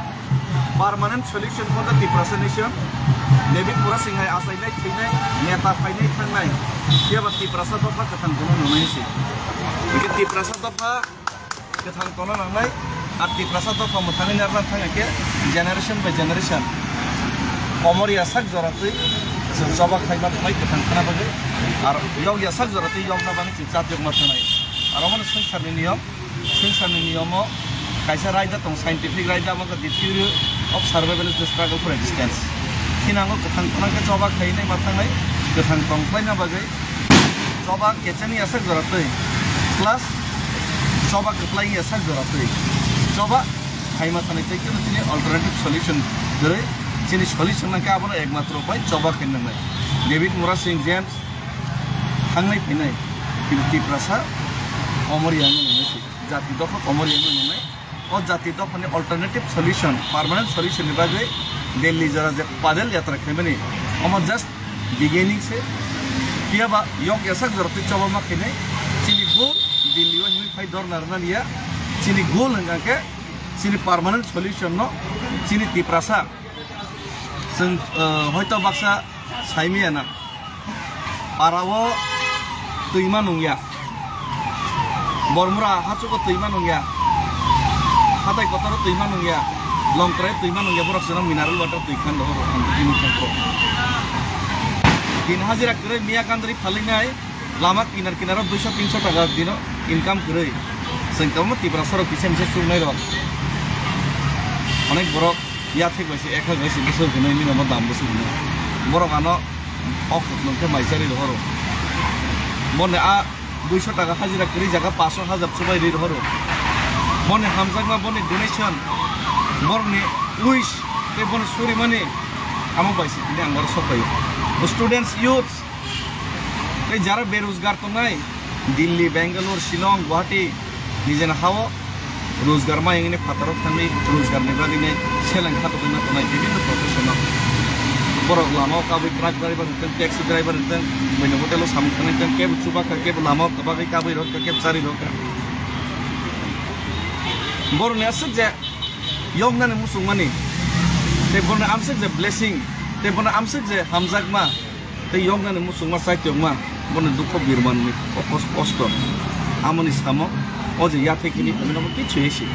B: permanent solution for the Tiprasa nation David Pura Singhai asai nai thinai neta phainai thangnai Siapa Tiprasa tofa ketang kono namai sih. Mungkin Tiprasa tofa ketang kono namai, Tiprasa tofa mutangin jarang tanya ke generation by generation. Komor ya sak zoratui, coba khaymat mai ketang kena bagi. Ar yau ya sak zoratui yau na bani cicat jog matnai. Aroman sensor ni niyamo kaisa raida tong scientific raida mo the theory of survival is the struggle for existence. Kinango ketang kono ke coba khainai matnai. Ketang tongklai na bagai, coba keceni asak zoratui, plus coba keplai asak zoratui, coba khaymat tanai teki nanti alternative solution, jadi sini solution nangke apa na ekmatro pai coba kenang nai. David Mura Singh James, hangai pinai, Tiprasa, Omor yang mana sih, jati dofa Omor yang mana, ও জাতি তখন alternative solution permanent solution বাগে दिल्ली जरा जे पैदल यात्रा खेमनी अमर just beginning से किया बा योग ऐसा जरूरत चबा मा खेने चिनी गोल दिल्ली वो हिमी फाइ दर नरना लिया चिनी गोल हंगा के चिनी परमानेंट सॉल्यूशन नो चिनी तिप्रासा जों हयतो बाक्सा साइमिया ना पारावो तैमा नंगिया बरमुरा हाचुको तैमा नंगिया हाथाय कतरो तैमा नंगिया लंग्राय तैमा नंगिया बरक जों मिनारेल वाटर तैखान दहर दिनि खंखो दिन हाजिरा करे मिया कांद्रि फालिनाय लामा किनार किनार 200-300 टाका दिन इनकाम करे जों कम तिब्रासर किसे मिसे सुनाय र अनेक बरक या थेक बायसे एक बायसे बोसोर गनै नि नामा दाम बोसोर गनै बरक आनो अखत नंके माइसारि दहर मने आ 200 टाका हाजिरा करे जागा 500,000 सबाय रि दहर मने हामजागमा बने डोनेशन बरने उइस ते बने सुरि माने आमो बायसे नि आंगर सकाय स्टूडेंट्स यूथ ते जारा बेरोजगार तो नाय दिल्ली बेंगलोर शिलंग गुवाहाटी निजेन हाव रोजगार मा यंगने फातारो थांनि रोजगार ने बागिने सेलें खातो बिना तो नाय बिभिन्न प्रोफेशनल बरक लामाव काबै ट्राक ड्राइवर होतन टैक्सी ड्राइवर होतन मैनो होटेलो सामखाने तन केब चुबा का केब लामाव कबागै काबै रोड का केब सारि रोड का बरने असक जे यंगनाने मुसुंगमानि ते बरने आमसक जे ब्लेसिंग ते बरने आमसक जे हामजागमा ते यंगनाने मुसुंगमा साइत्यंगमा बरने दुख बिरमाननि कष्ट आमनि सामो अजे याथे किनि बिनो किछु एसि